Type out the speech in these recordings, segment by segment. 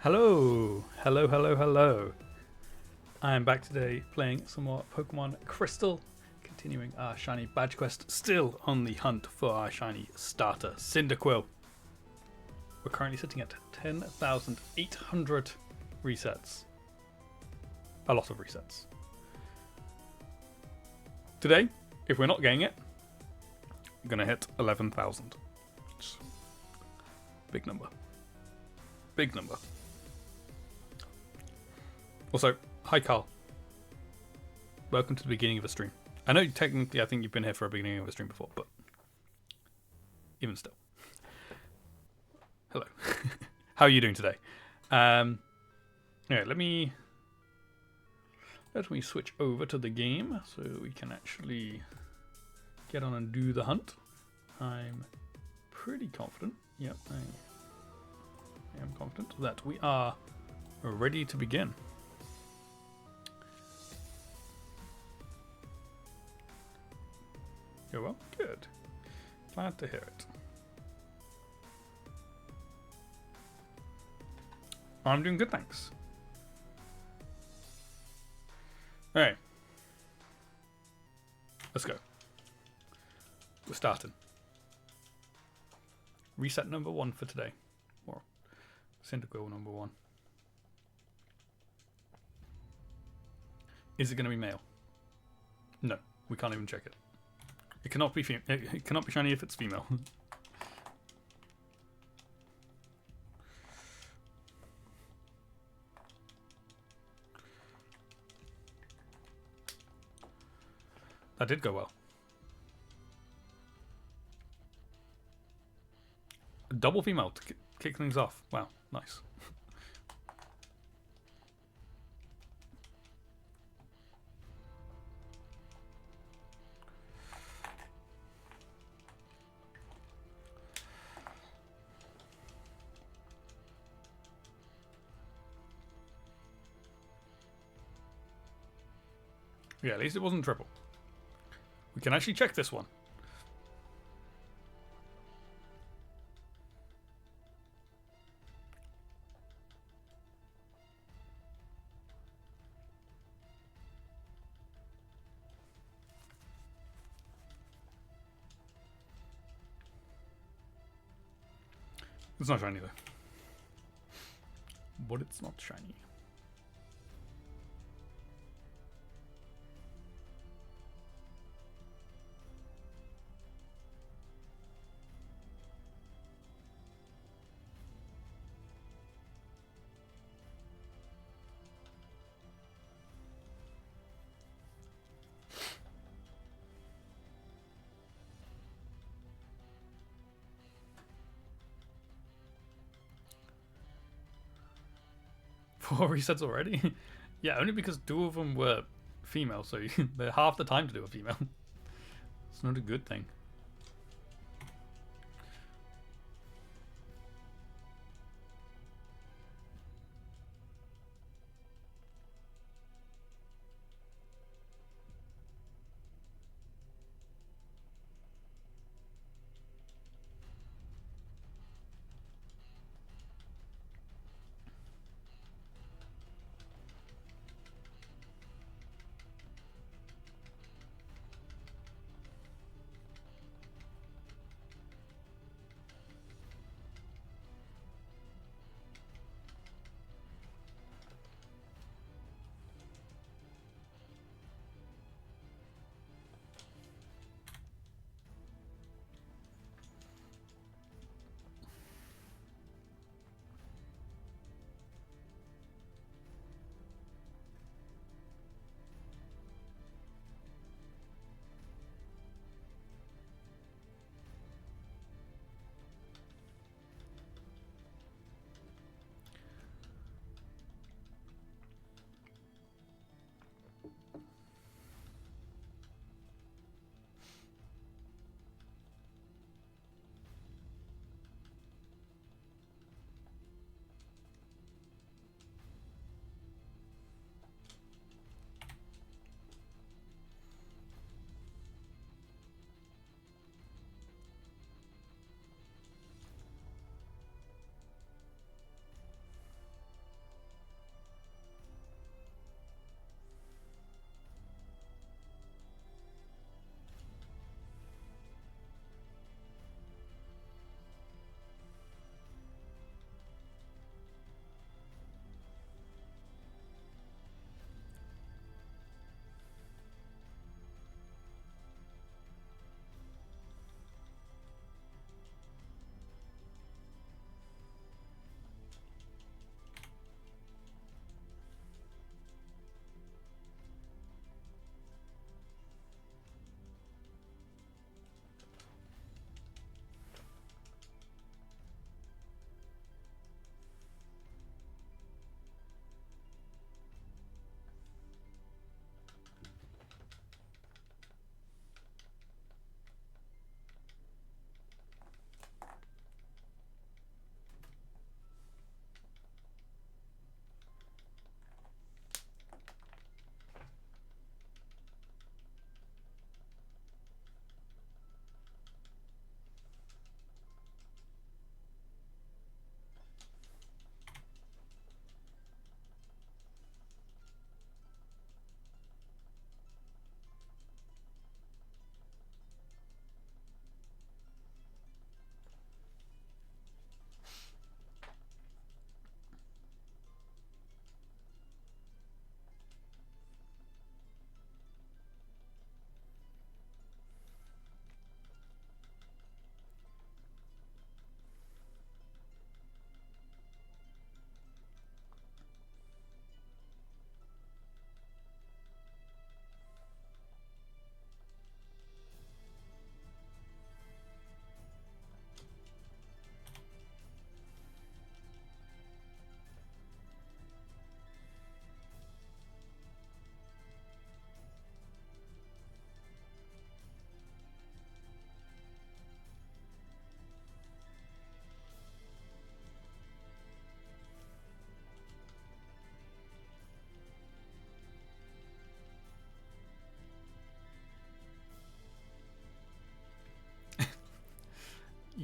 Hello, hello, hello, hello. I am back today playing some more Pokemon Crystal, continuing our shiny badge quest, still on the hunt for our shiny starter, Cyndaquil. We're currently sitting at 10,800 resets. A lot of resets. Today, if we're not getting it, we're going to hit 11,000. Big number. Big number. Also, hi Carl. Welcome to the beginning of a stream. I know technically I think you've been here for a beginning of a stream before, but even still. Hello. How are you doing today? Yeah, let me switch over to the game so we can actually get on and do the hunt. I'm pretty confident. Yep, I am confident that we are ready to begin. Oh, well, good. Glad to hear it. I'm doing good, thanks. Alright. Let's go. We're starting. Reset number 1 for today. Or Cyndaquil number 1. Is it going to be male? No, we can't even check it. It cannot be it cannot be shiny if it's female. That did go well. A double female to kick things off. Wow, nice. Yeah, at least it wasn't triple. We can actually check this one. It's not shiny though. But it's not shiny. Four resets already? Yeah, only because 2 of them were female, so they're half the time to do a female. It's not a good thing.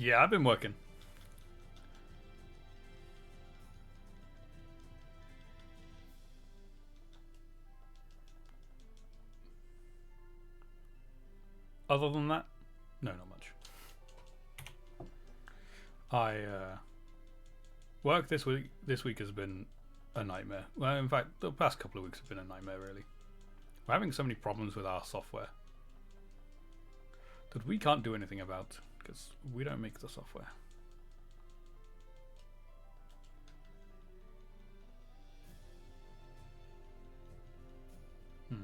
Yeah, I've been working. Other than that, no, not much. Work this week. This week has been a nightmare. Well, in fact, the past couple of weeks have been a nightmare, really. We're having so many problems with our software that we can't do anything about because we don't make the software. Yeah.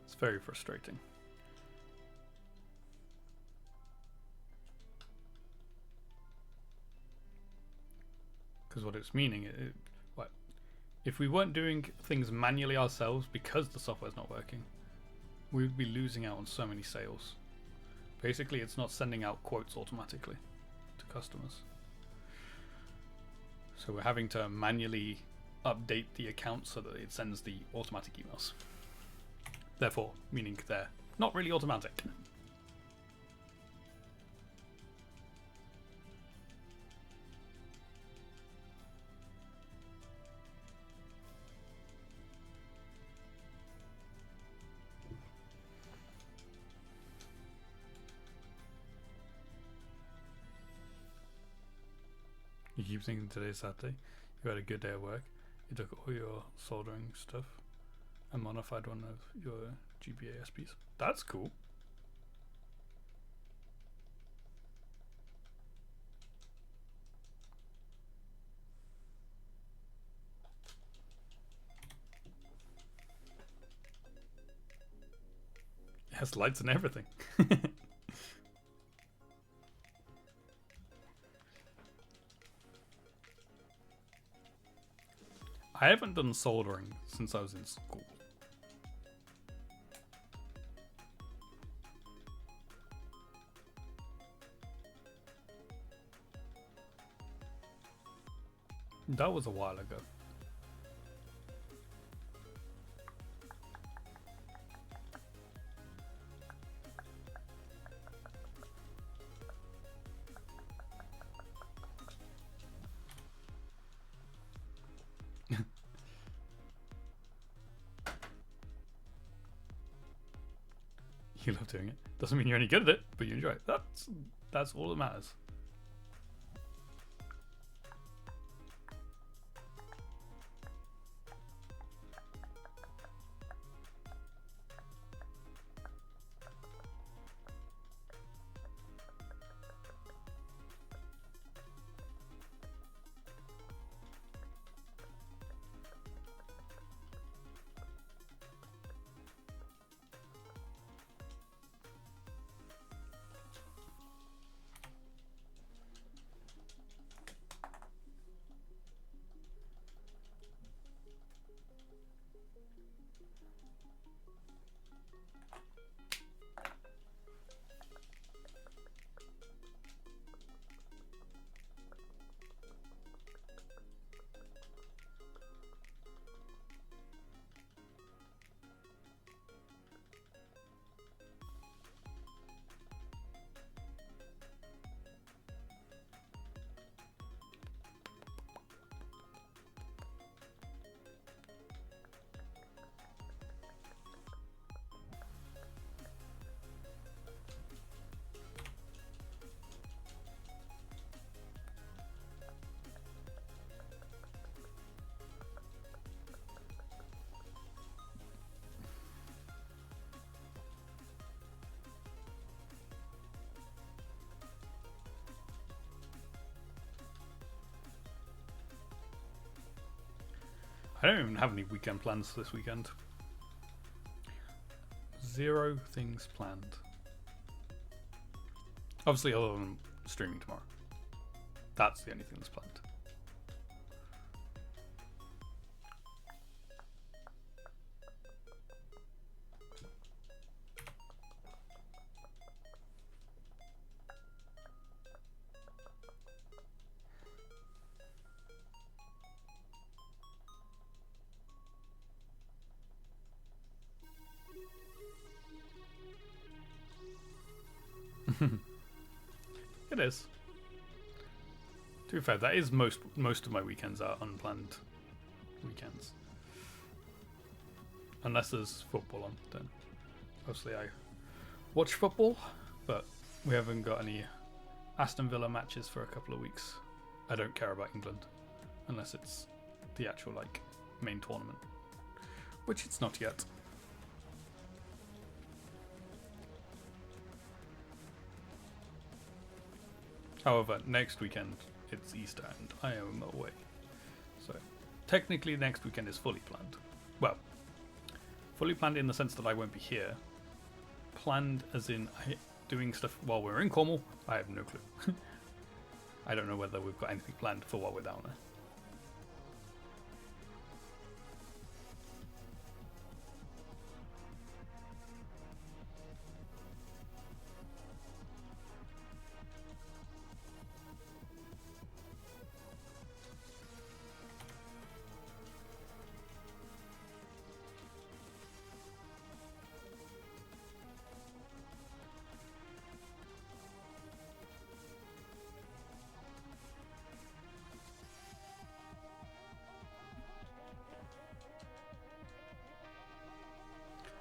It's very frustrating. Because what it's meaning, what if we weren't doing things manually ourselves because the software's not working, we would be losing out on so many sales. Basically, it's not sending out quotes automatically to customers. So we're having to manually update the account so that it sends the automatic emails. Therefore, meaning they're not really automatic. You keep thinking today's Saturday. You had a good day at work. You took all your soldering stuff and modified one of your GBA SPs. That's cool. It has lights and everything. I haven't done soldering since I was in school. That was a while ago. You love doing it. Doesn't mean you're any good at it, but you enjoy it. That's all that matters. I don't even have any weekend plans this weekend. 0 things planned. Obviously, other than streaming tomorrow. That's the only thing that's planned. It is. To be fair, that is most of my weekends are unplanned weekends. Unless there's football on, then mostly I watch football, but we haven't got any Aston Villa matches for a couple of weeks. I don't care about England unless it's the actual like main tournament, which it's not yet. However, next weekend it's Easter and I am away. So technically next weekend is fully planned. Well, fully planned in the sense that I won't be here. Planned as in doing stuff while we're in Cornwall, I have no clue. I don't know whether we've got anything planned for while we're down there.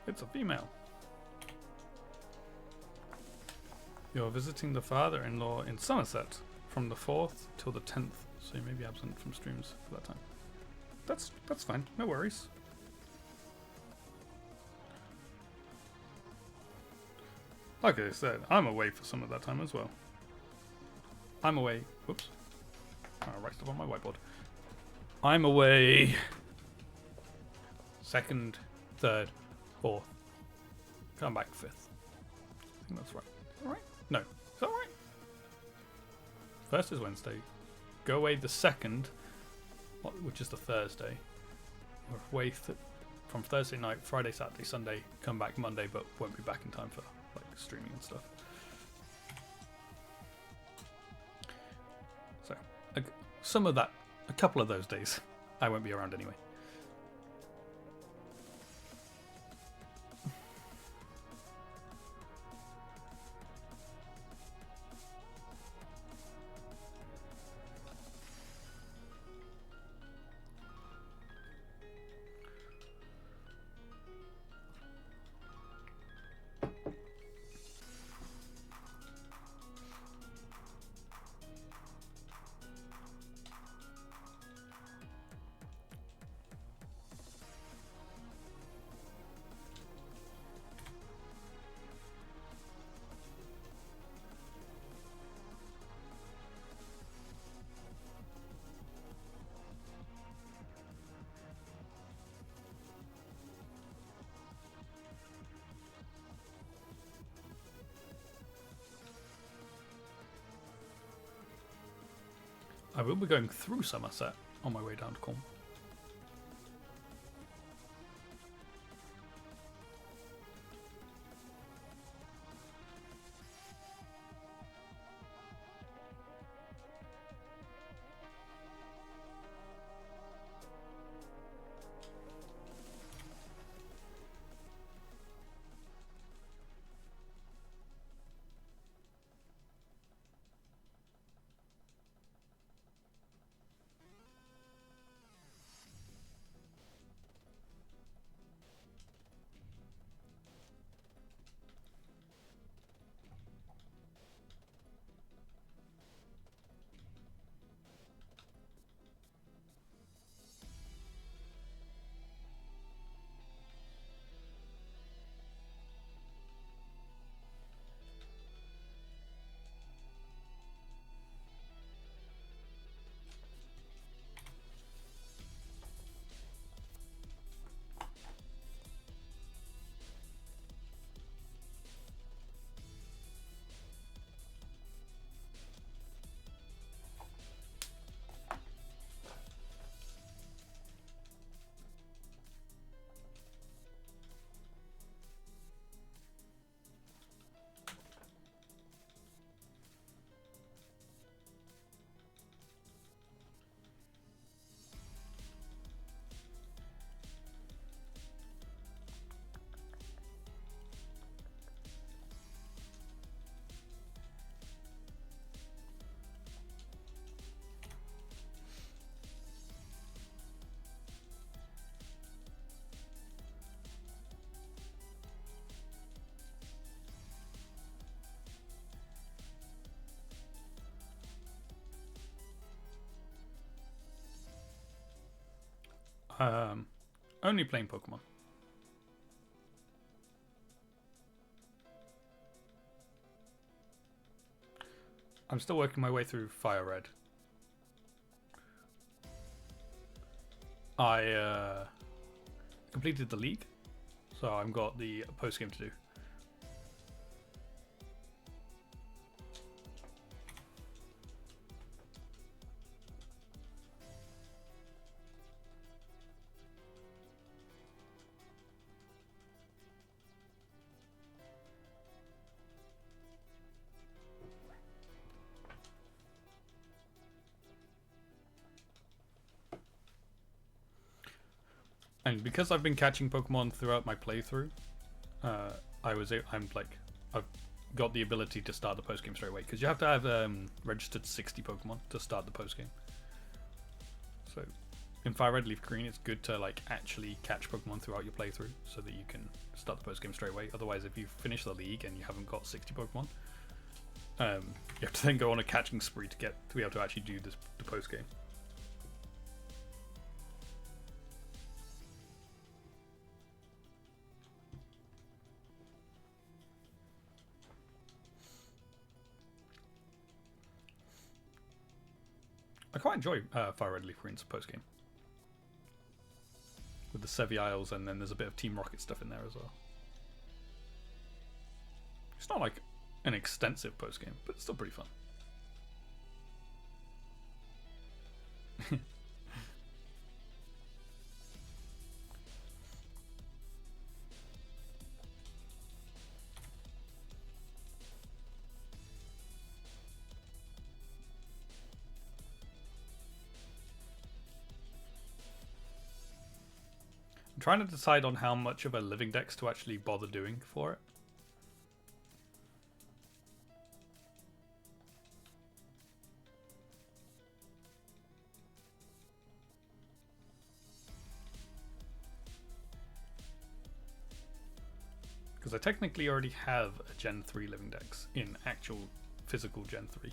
It's a female. You're visiting the father-in-law in Somerset from the 4th till the 10th, so you may be absent from streams for that time. That's fine, no worries. Like I said, I'm away for some of that time as well. I'm away. Whoops. Right stuff on my whiteboard. I'm away 2nd, 3rd, 4th. Come back 5th. I think that's right. Alright? No. Is that right? 1st is Wednesday. Go away the 2nd, which is the Thursday. We're away from Thursday night, Friday, Saturday, Sunday. Come back Monday, but won't be back in time for like streaming and stuff. So, some of that, a couple of those days, I won't be around anyway. I will be going through Somerset on my way down to Cornwall. Only playing Pokemon. I'm still working my way through Fire Red. I completed the league, so I've got the post game to do. And because I've been catching Pokemon throughout my playthrough, I've got the ability to start the post game straight away, because you have to have registered 60 Pokemon to start the post game. So in Fire Red Leaf Green, it's good to like actually catch Pokemon throughout your playthrough so that you can start the post game straight away. Otherwise, if you finish the league and you haven't got 60 Pokemon, you have to then go on a catching spree to be able to actually do the post game. I quite enjoy Fire Red Leaf Green's post game with the Seviles, and then there's a bit of Team Rocket stuff in there as well. It's not like an extensive post game, but it's still pretty fun. I'm trying to decide on how much of a living dex to actually bother doing for it. Because I technically already have a Gen 3 living dex in actual physical Gen 3.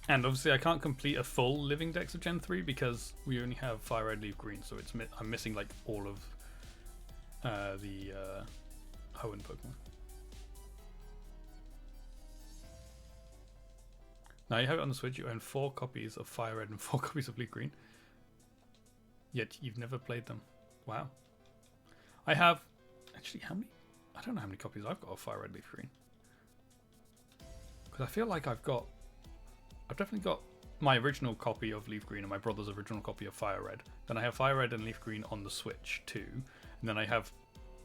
And obviously I can't complete a full living dex of Gen 3 because we only have Fire Red Leaf Green, so I'm missing like all of the Hoenn Pokemon. Now you have it on the Switch, you own 4 copies of Fire Red and 4 copies of Leaf Green. Yet you've never played them. Wow. I have... Actually, how many? I don't know how many copies I've got of Fire Red Leaf Green. Because I feel like I've definitely got my original copy of Leaf Green and my brother's original copy of Fire Red. Then I have Fire Red and Leaf Green on the Switch 2. And then I have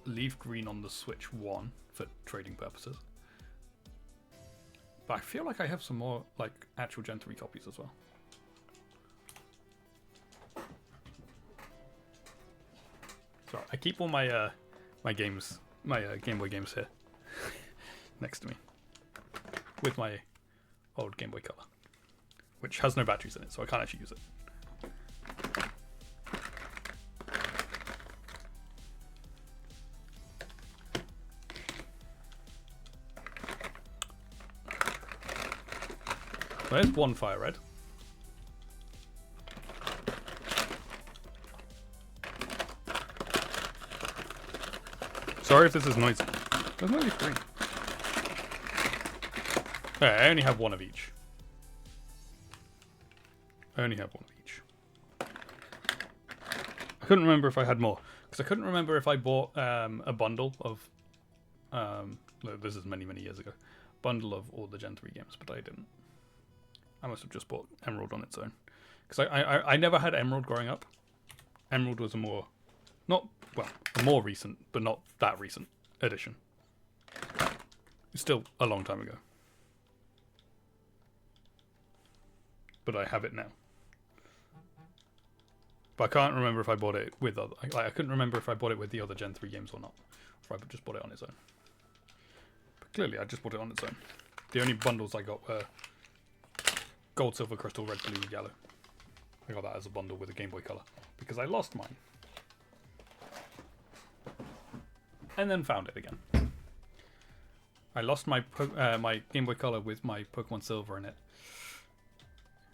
Leaf Green on the Switch 1 for trading purposes. But I feel like I have some more like actual Gen 3 copies as well. So I keep all my my games, my Game Boy games here next to me with my old Game Boy Color, which has no batteries in it, so I can't actually use it. There's one Fire Red. Sorry if this is noisy. There's no Leaf Green. Okay, I only have one of each. I only have one of each. I couldn't remember if I had more, because I couldn't remember if I bought a bundle of... this is many, many years ago. Bundle of all the Gen 3 games, but I didn't. I must have just bought Emerald on its own. Because I never had Emerald growing up. Emerald was a more recent, but not that recent edition. It's still a long time ago. But I have it now. But I can't remember if I bought it with other... I couldn't remember if I bought it with the other Gen 3 games or not. Or if I just bought it on its own. But clearly I just bought it on its own. The only bundles I got were Gold, Silver, Crystal, Red, Blue, Yellow. I got that as a bundle with a Game Boy Color. Because I lost mine. And then found it again. I lost my my Game Boy Color with my Pokemon Silver in it.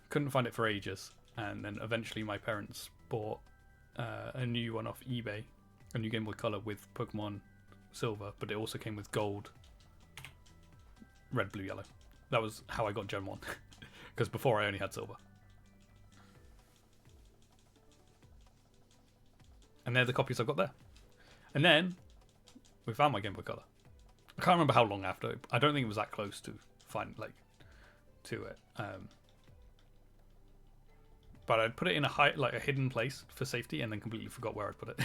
Couldn't find it for ages, and then eventually my parents bought a new one off eBay, a new Game Boy Color with Pokemon Silver, but it also came with Gold, Red, Blue, Yellow. That was how I got Gen 1, because before I only had Silver. And they're the copies I got there. And then we found my Game Boy Color. I can't remember how long after. I don't think it was that close to to it. But I'd put it in a hidden place for safety, and then completely forgot where I'd put it.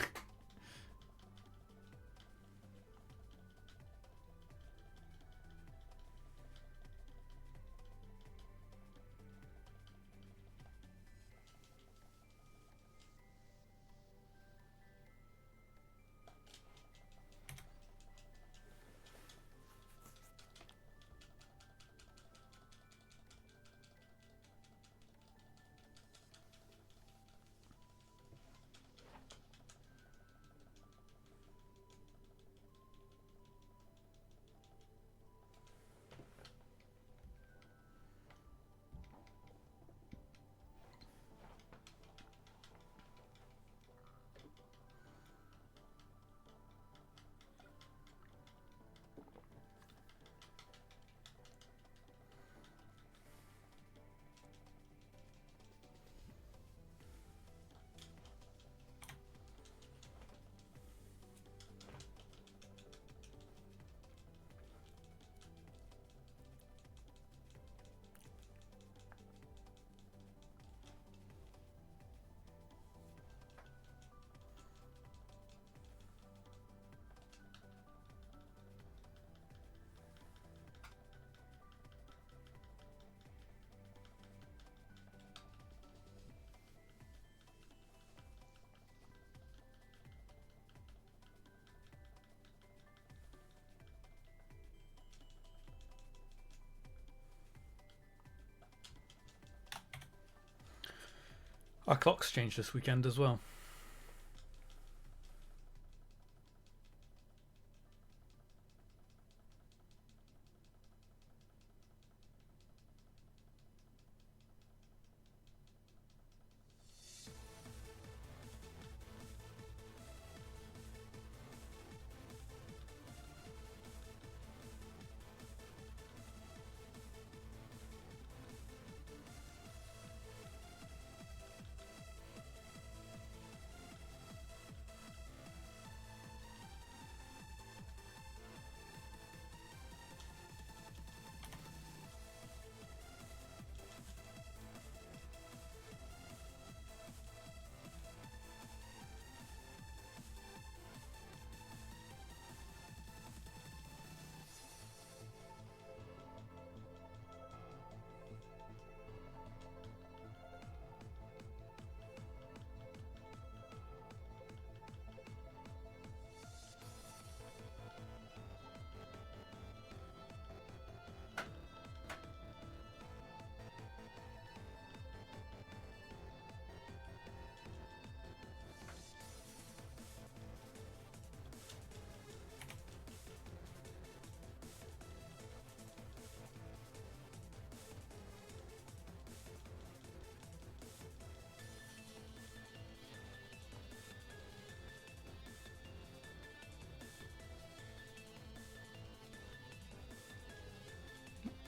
Our clocks changed this weekend as well.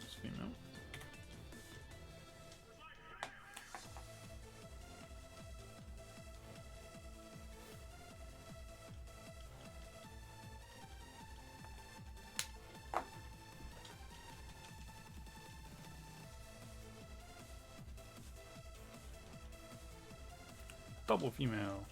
Just female. Double female.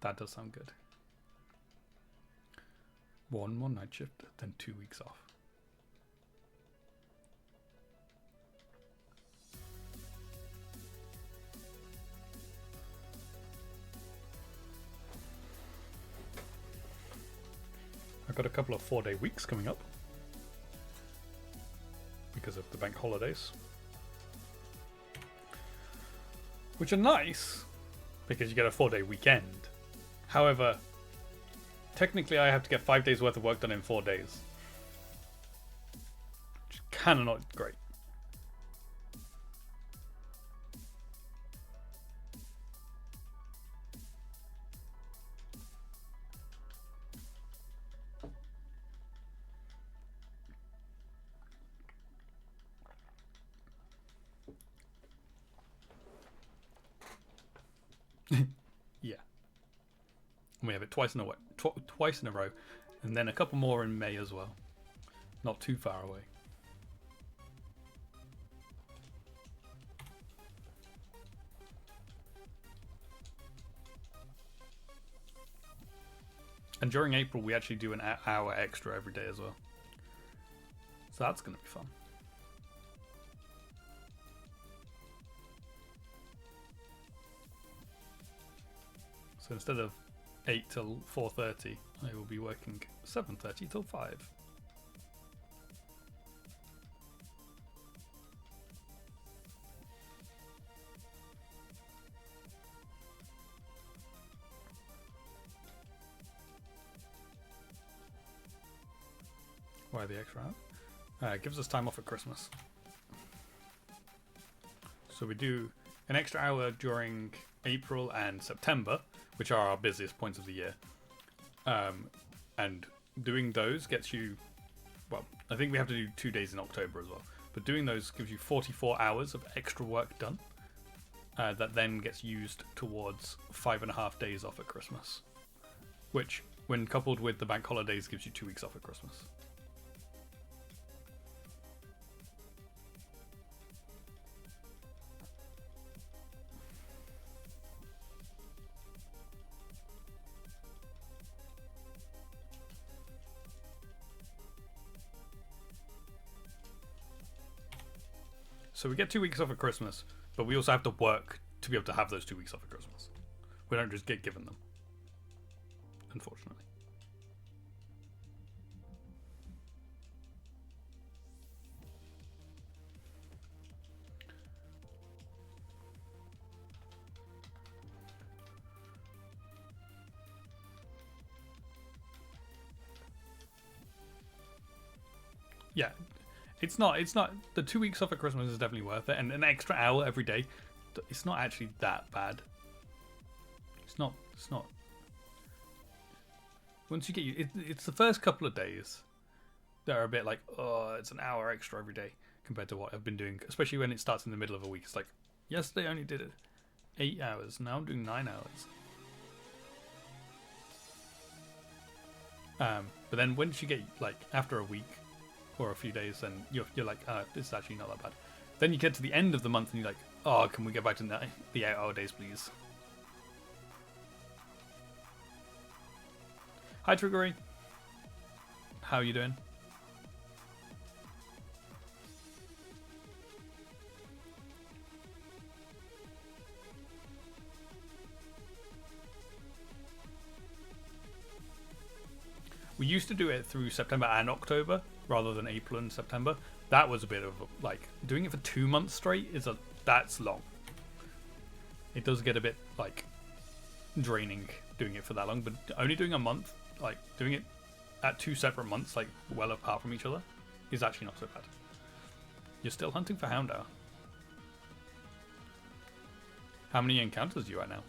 That does sound good. 1 more night shift, then 2 weeks off. I've got a couple of 4-day weeks coming up because of the bank holidays, which are nice because you get a 4-day weekend. However, technically I have to get 5 days worth of work done in 4 days, which is kind of not great. Yeah, and we have it twice in a row, and then a couple more in May as well. Not too far away. And during April, we actually do an hour extra every day as well. So that's going to be fun. So instead of 8 till 4:30, I will be working 7:30 till 5. Why the extra hour? It gives us time off at Christmas. So we do an extra hour during April and September, which are our busiest points of the year. And doing those gets you, well, I think we have to do 2 days in October as well. But doing those gives you 44 hours of extra work done. That then gets used towards 5.5 days off at Christmas. Which, when coupled with the bank holidays, gives you 2 weeks off at Christmas. So we get 2 weeks off at Christmas, but we also have to work to be able to have those 2 weeks off at Christmas. We don't just get given them, unfortunately. Yeah. It's not the 2 weeks off at Christmas is definitely worth it, and an extra hour every day, it's not actually that bad. It's not once you get it's the first couple of days that are a bit like, oh, it's an hour extra every day compared to what I've been doing, especially when it starts in the middle of a week. It's like, yesterday I only did it 8 hours, now I'm doing 9 hours. But then once you get, like, after a week or a few days, then you're like, this is actually not that bad. Then you get to the end of the month and you're like, oh, can we get back to the 8-hour days, please? Hi, Triggery. How are you doing? We used to do it through September and October rather than April and September. That was a bit of like doing it for 2 months straight that's long. It does get a bit like draining doing it for that long, but only doing a month, like doing it at 2 separate months, like well apart from each other, is actually not so bad. You're still hunting for Houndour. How many encounters are you at now?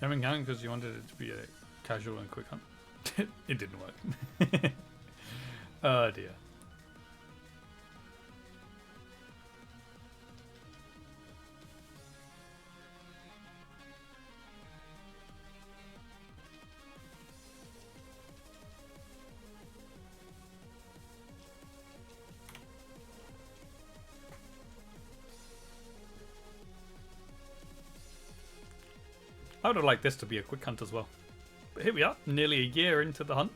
Shaming Gang because you wanted it to be a casual and quick hunt. It didn't work. Oh dear. I would have liked this to be a quick hunt as well. But here we are, nearly a year into the hunt.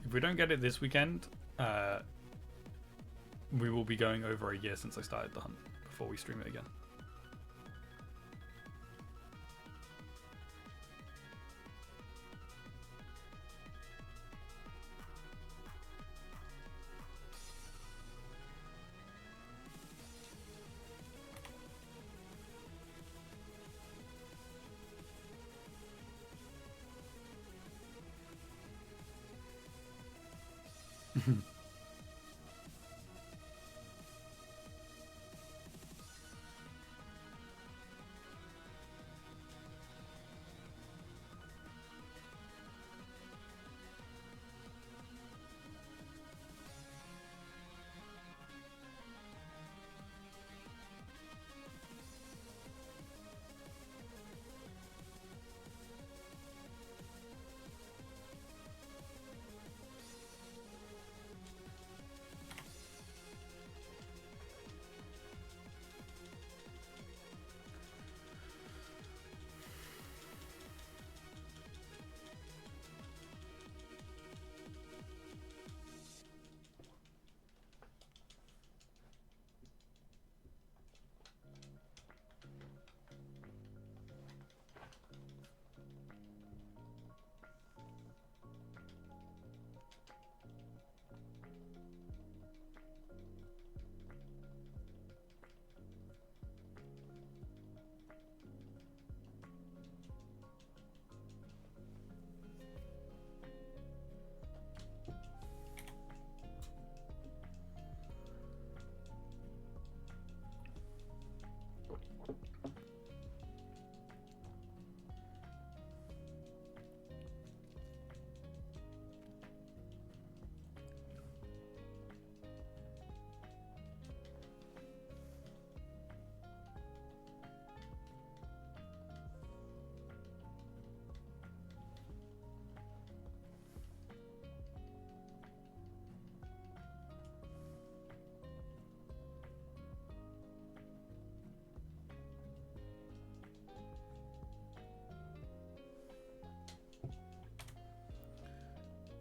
If we don't get it this weekend, we will be going over a year since I started the hunt before we stream it again.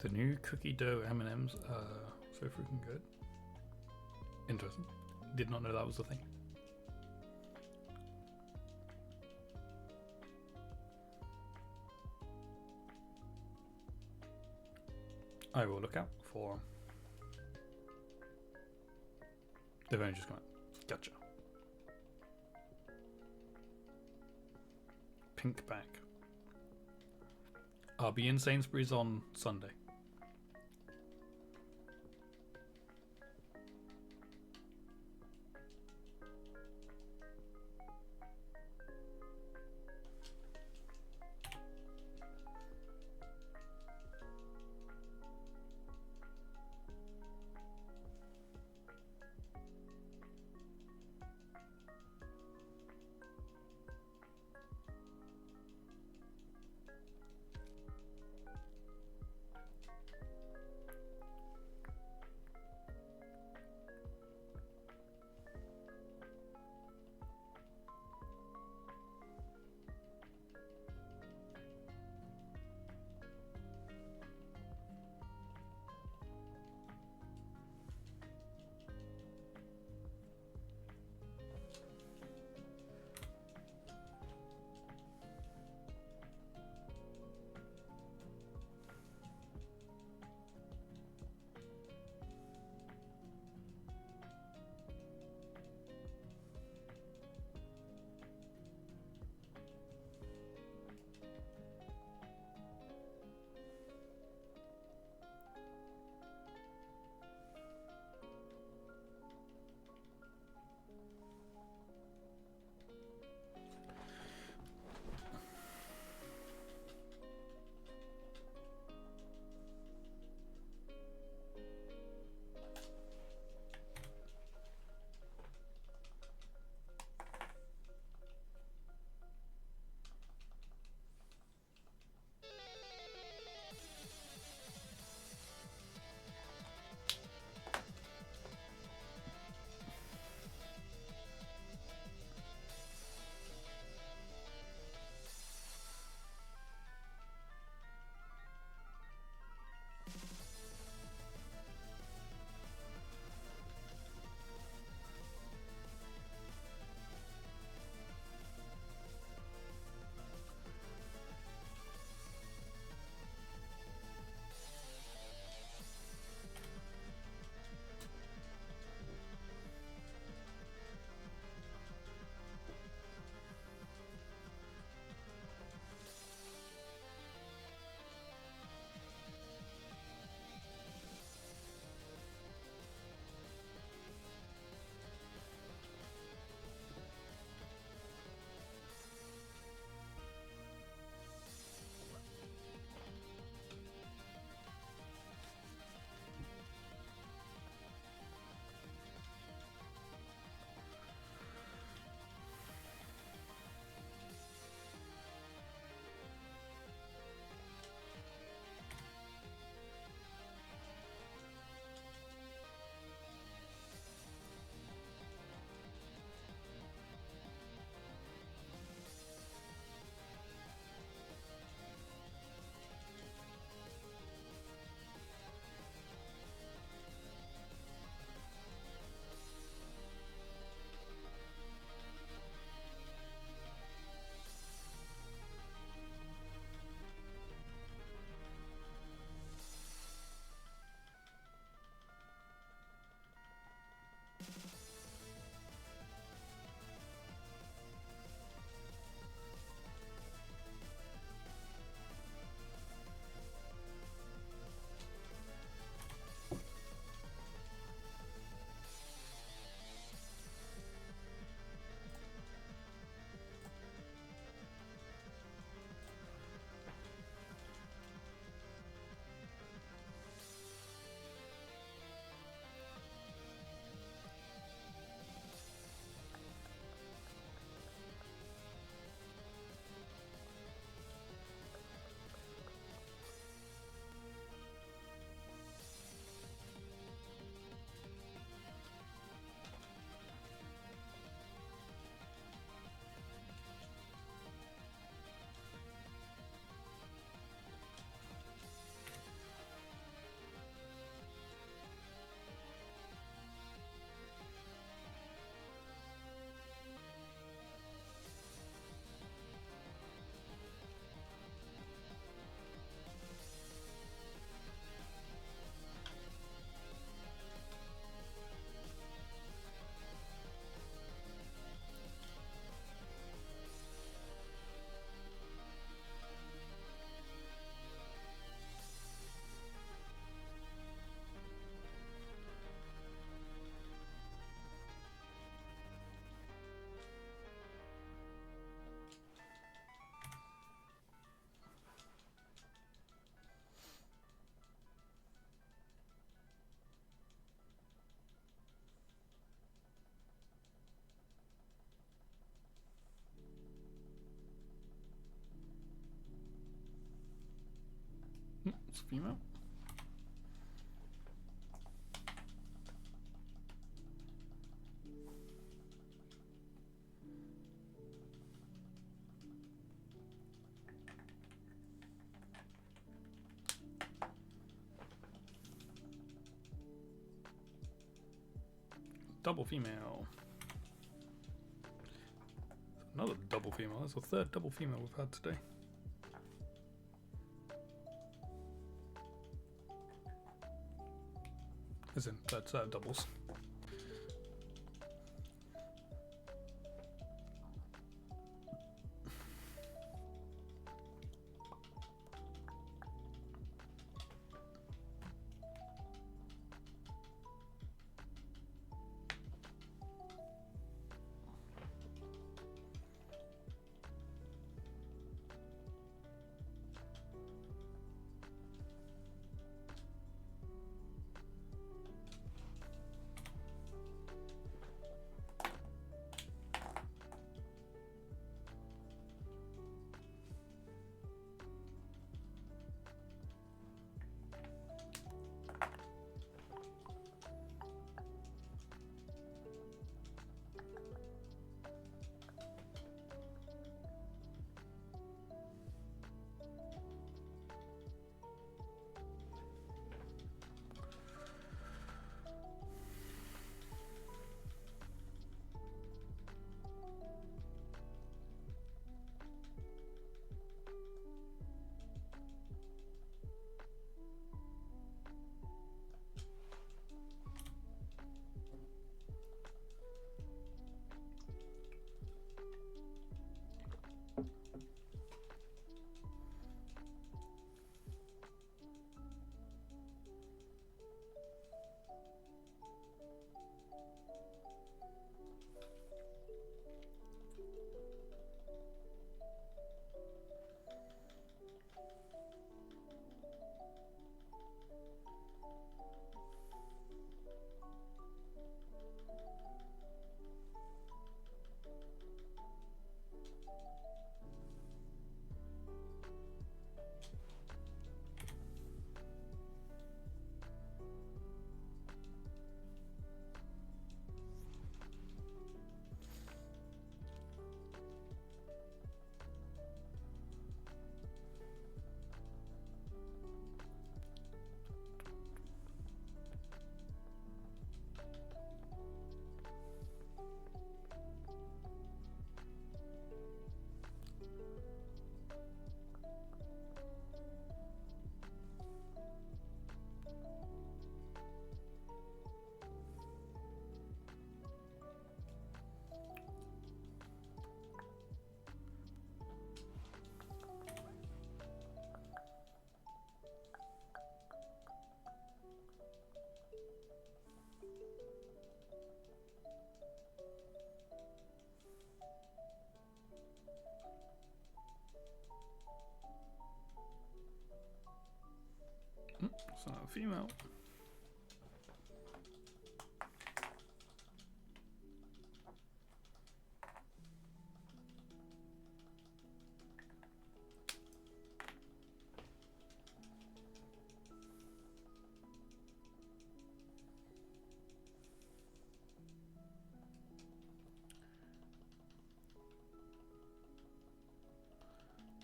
The new cookie dough M&Ms are so freaking good. Interesting. Did not know that was a thing. I will look out for... They've only just come out. Gotcha. Pink back. I'll be in Sainsbury's on Sunday. It's female. Double female. Another double female. That's the third double female we've had today. As in, that's doubles. So female.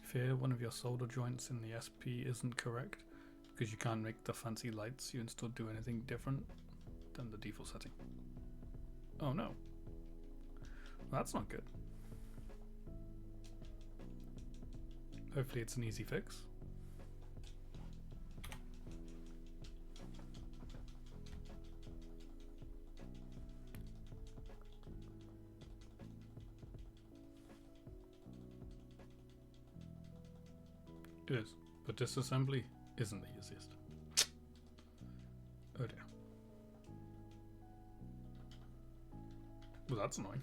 Fear one of your solder joints in the SP isn't correct because you can't make the fancy lights you install do anything different than the default setting. Oh no. Well, that's not good. Hopefully it's an easy fix. It is, but disassembly isn't the easiest. Oh dear. Well, that's annoying.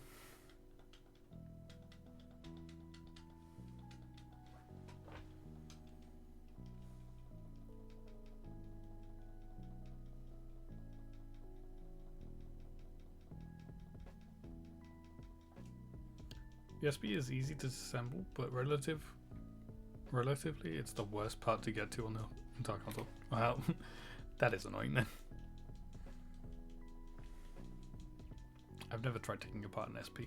The SP is easy to disassemble, but relatively it's the worst part to get to on the Entire console. Well, that is annoying then. I've never tried taking apart an SP.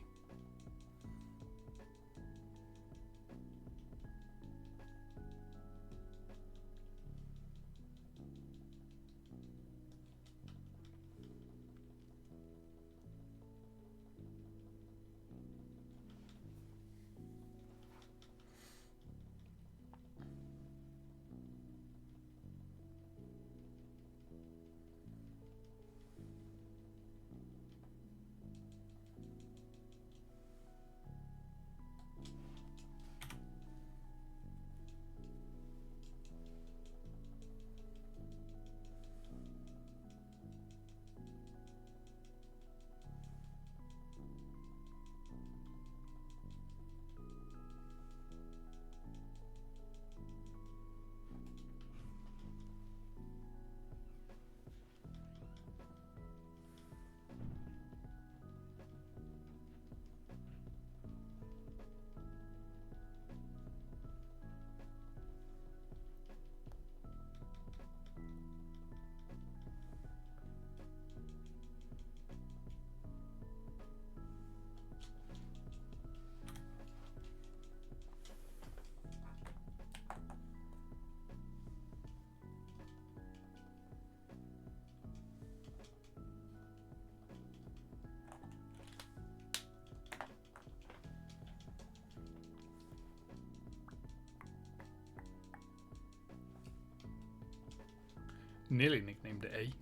Nearly nicknamed it A.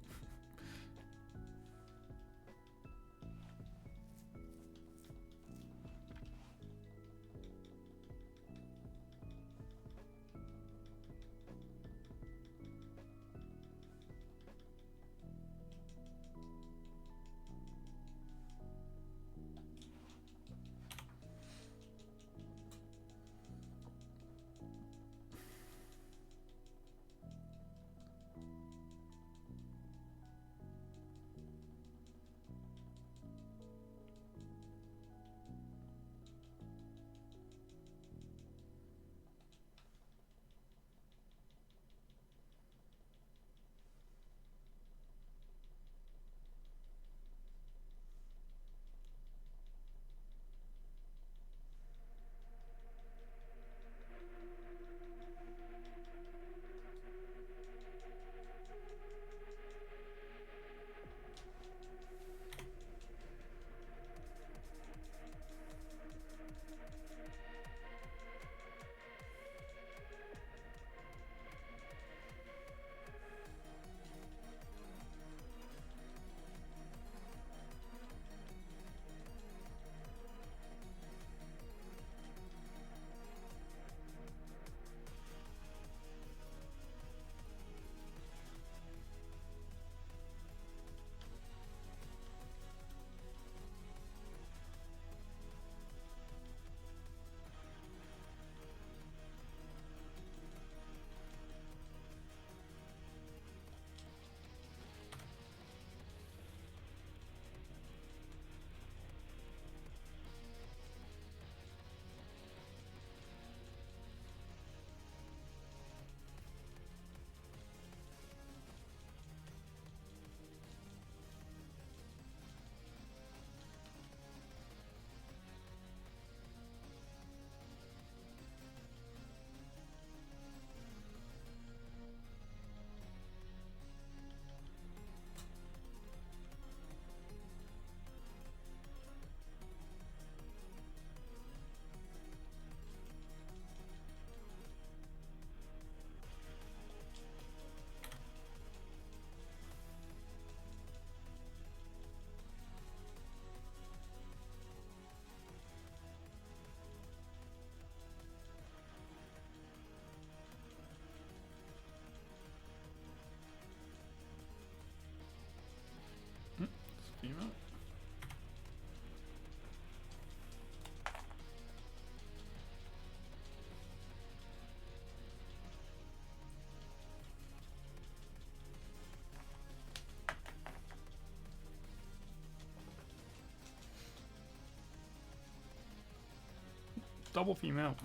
Female. Double female.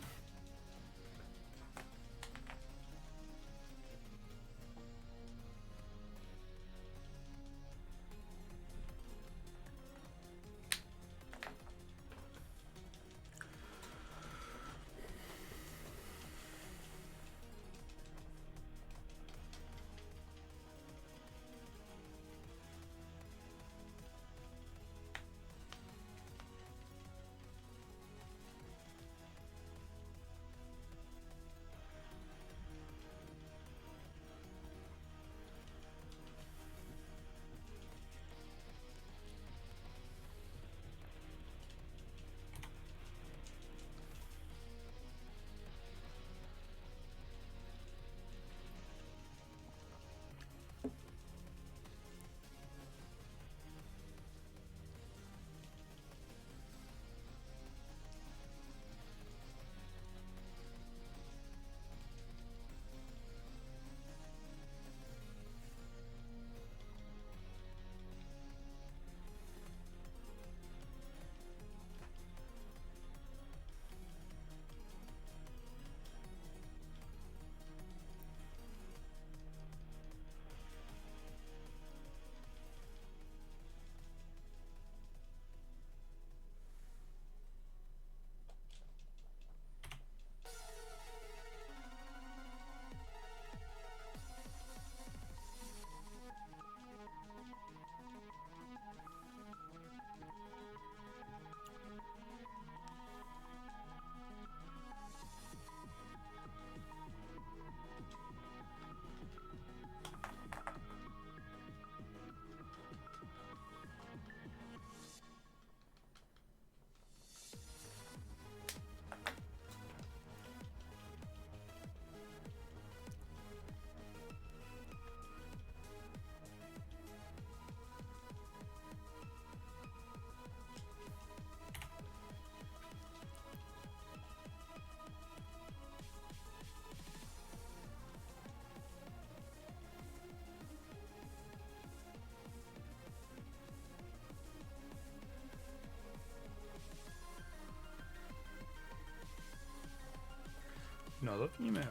Another female.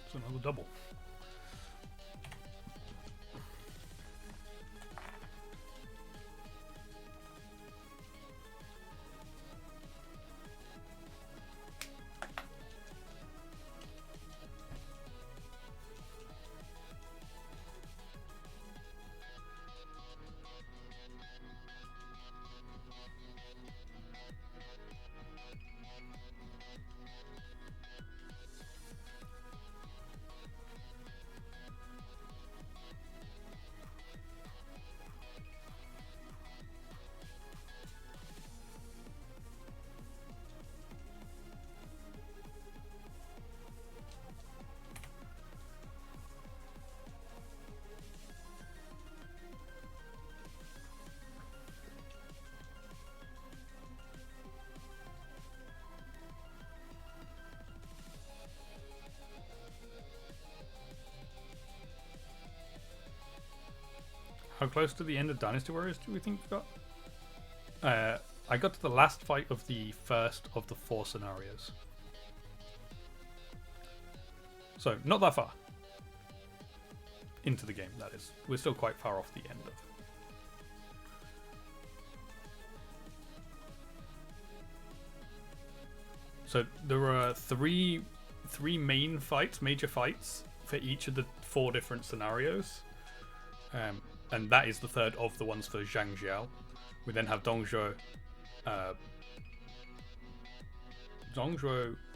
It's another double. How close to the end of Dynasty Warriors do we think we got? I got to the last fight of the first of the 4 scenarios. So, not that far. Into the game, that is. We're still quite far off the end of. So, there are three main fights, major fights, for each of the 4 different scenarios. And that is the third of the ones for Zhang Jiao. We then have Dongzhuo,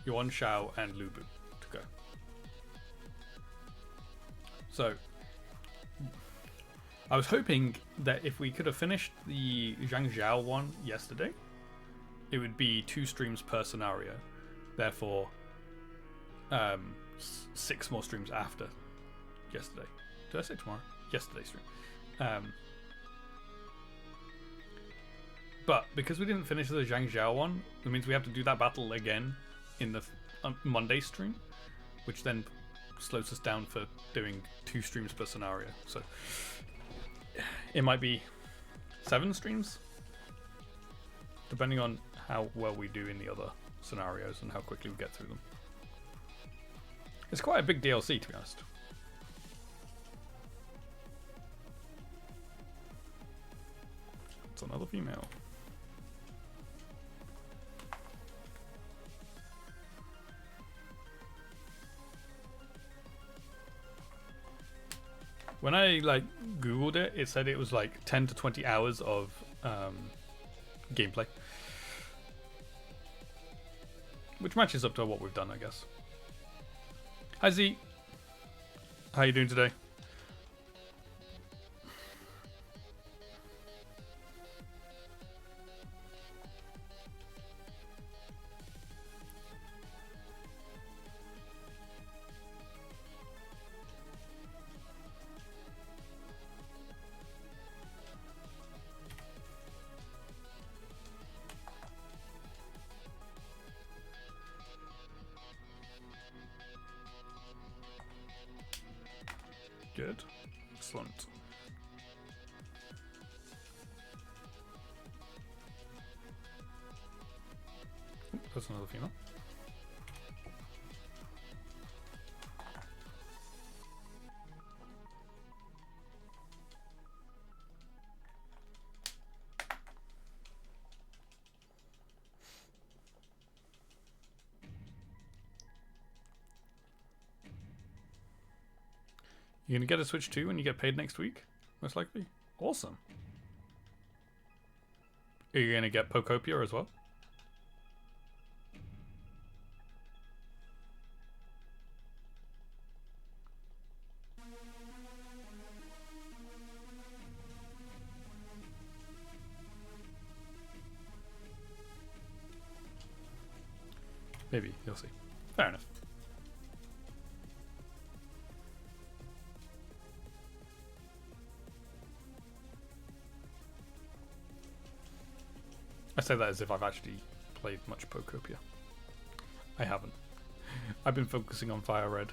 Yuan Shao, and Lu Bu to go. So, I was hoping that if we could have finished the Zhang Jiao one yesterday, it would be 2 streams per scenario. Therefore, 6 more streams after yesterday. Did I say tomorrow? Yesterday's stream. But because we didn't finish the Zhang Jiao one, it means we have to do that battle again in the Monday stream, which then slows us down for doing 2 streams per scenario. So it might be 7 streams, depending on how well we do in the other scenarios and how quickly we get through them. It's quite a big DLC, to be honest. It's another female. When I Googled it, it said it was 10 to 20 hours of gameplay, which matches up to what we've done, I guess. Hi Z, how you doing today? Good. Excellent. Ooh, that's another female. You're gonna get a Switch 2 when you get paid next week? Most likely. Awesome. Are you gonna get Pokopia as well? Maybe, you'll see. Fair enough. I say that as if I've actually played much Pokopia. I haven't. I've been focusing on Fire Red.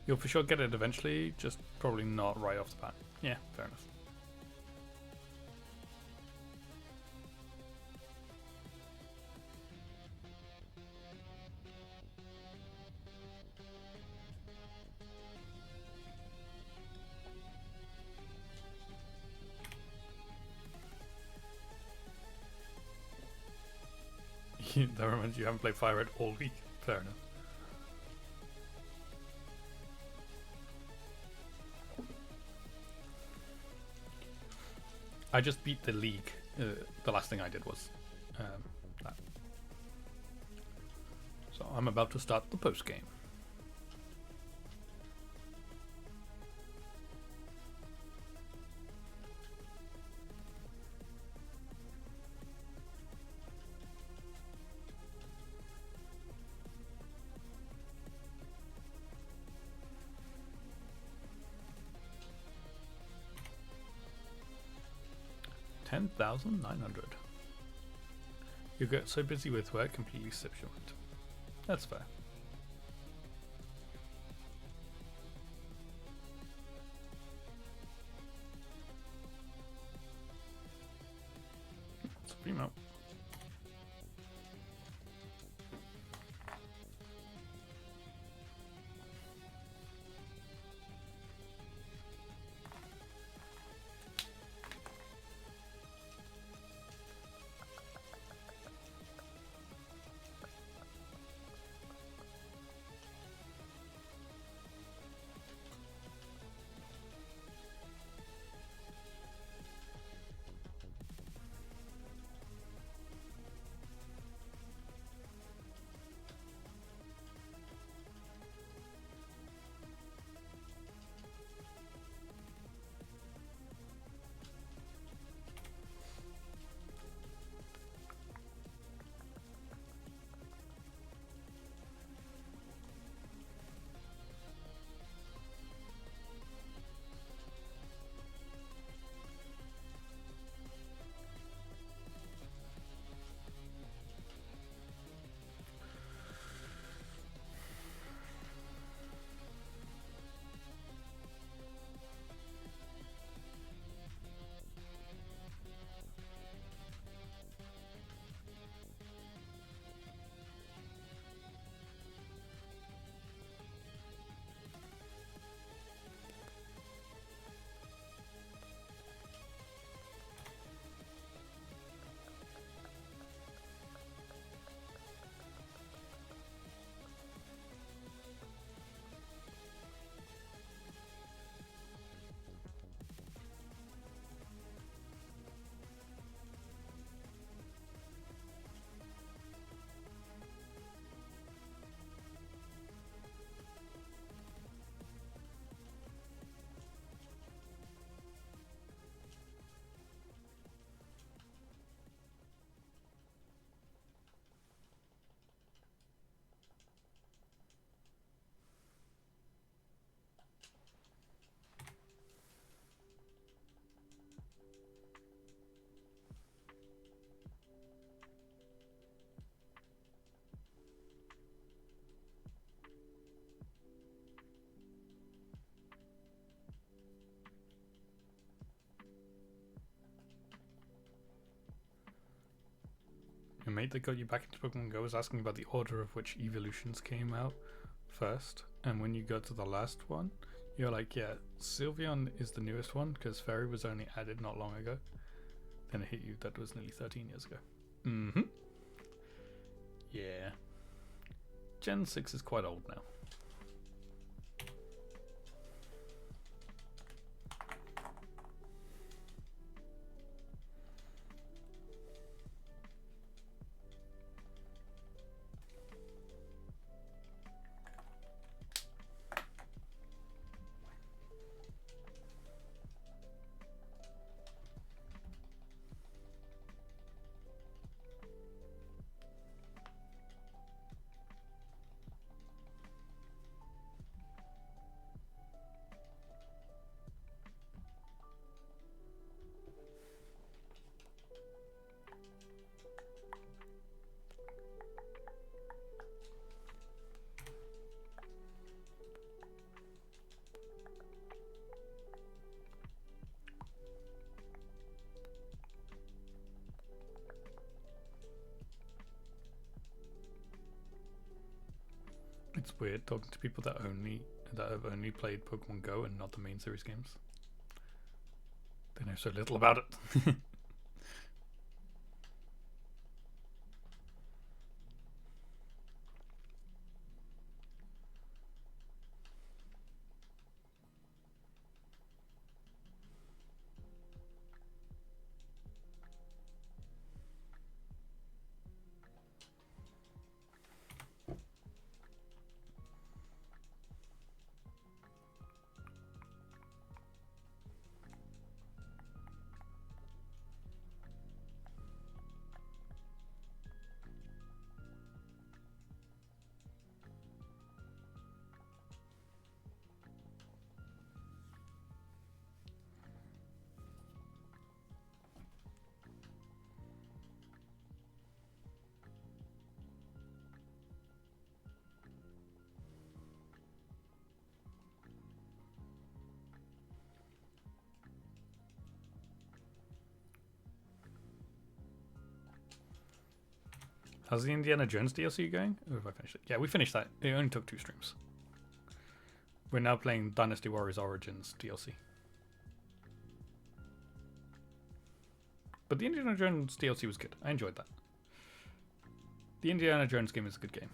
You'll for sure get it eventually, just probably not right off the bat. Yeah, fair enough. That reminds you haven't played Fire Red all week. Fair enough. I just beat the league. The last thing I did was that. So I'm about to start the post game. $10,900. You get so busy with work, completely slips your mind. That's fair. It's a female. Your mate that got you back into Pokemon Go was asking about the order of which evolutions came out first, and when you go to the last one, you're like, yeah, Sylveon is the newest one because Fairy was only added not long ago. Then it hit you that was nearly 13 years ago. Mm-hmm. Yeah. Gen 6 is quite old now. It's weird talking to people that have only played Pokemon Go and not the main series games. They know so little about it. How's the Indiana Jones DLC going? Or have I finished it? Yeah, we finished that. It only took 2 streams. We're now playing Dynasty Warriors Origins DLC. But the Indiana Jones DLC was good. I enjoyed that. The Indiana Jones game is a good game.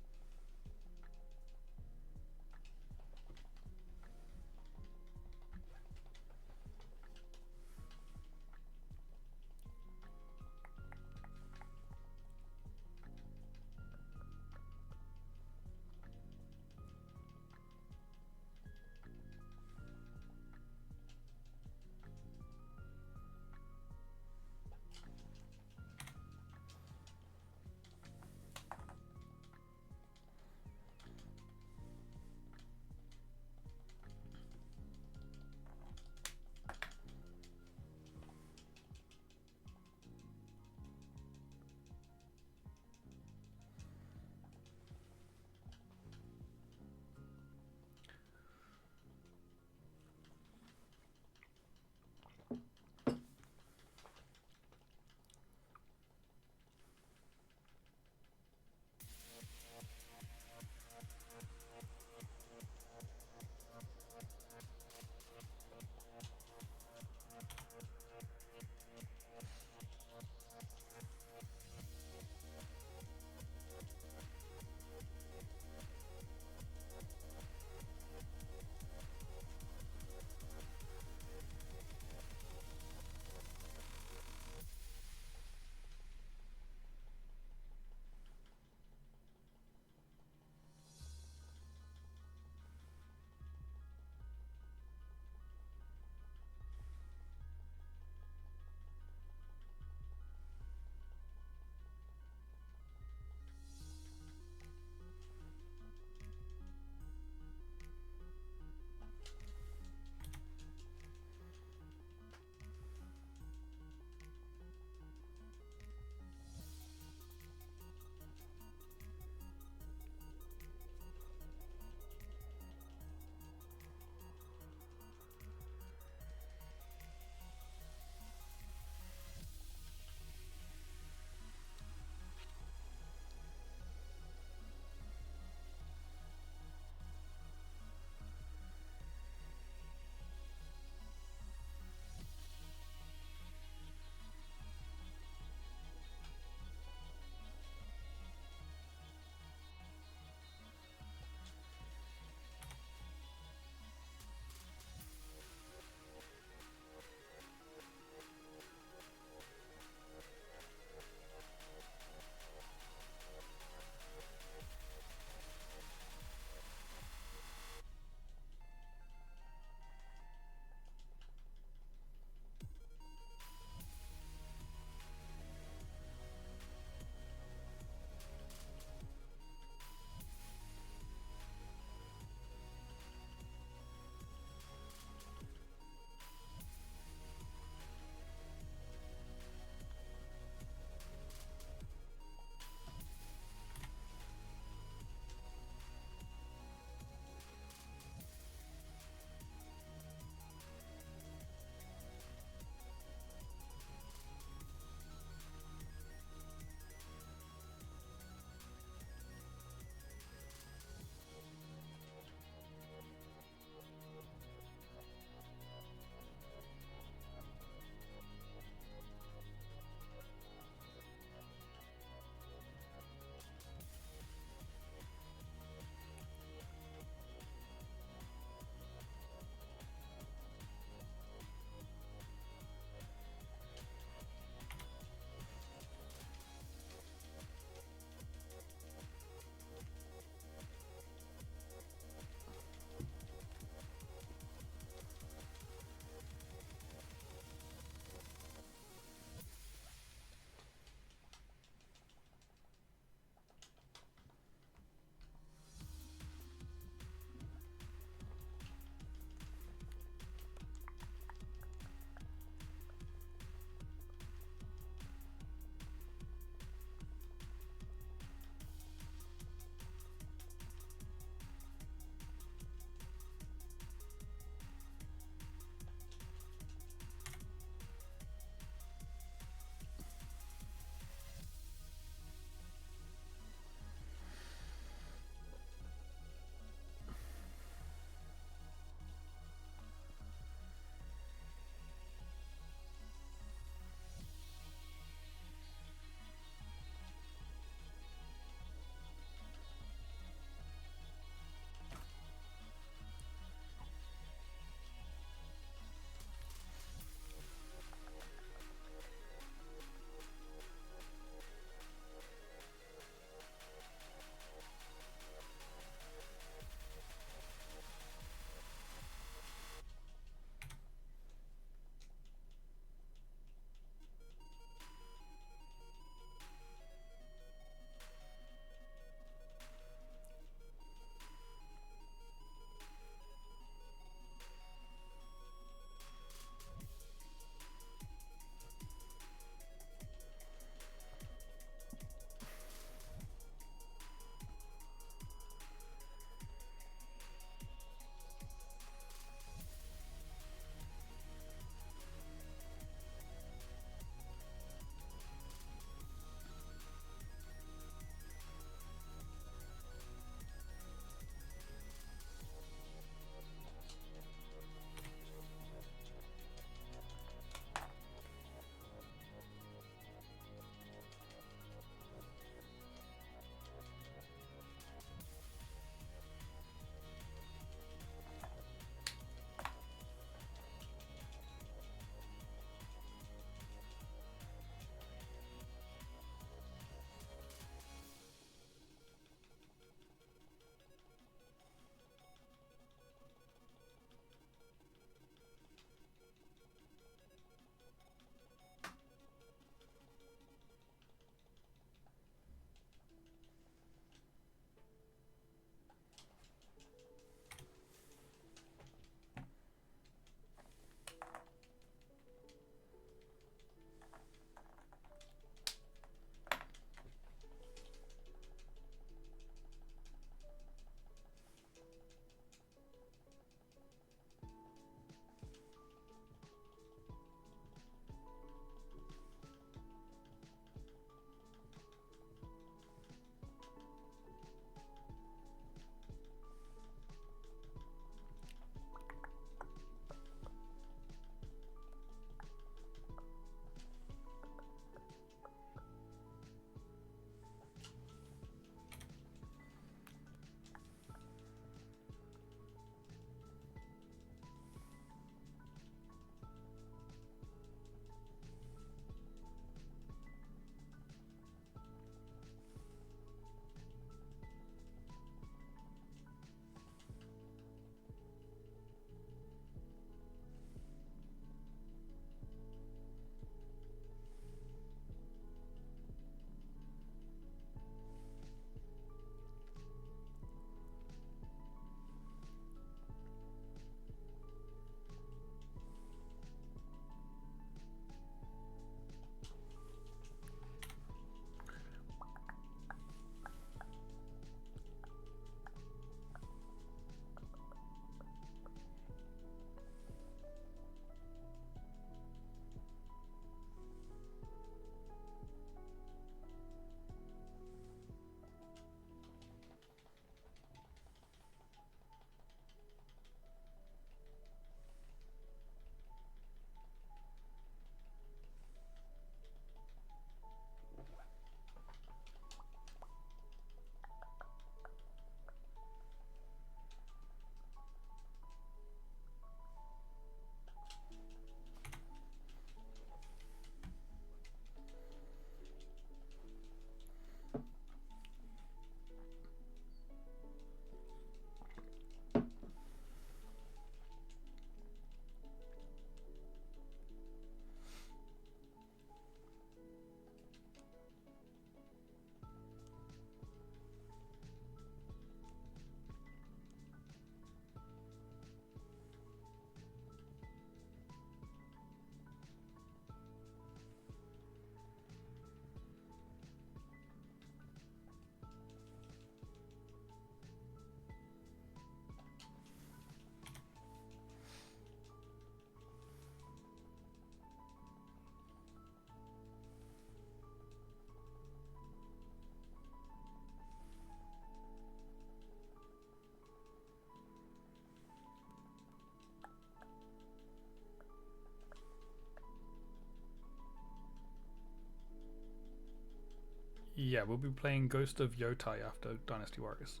Yeah, we'll be playing Ghost of Yotai after Dynasty Warriors.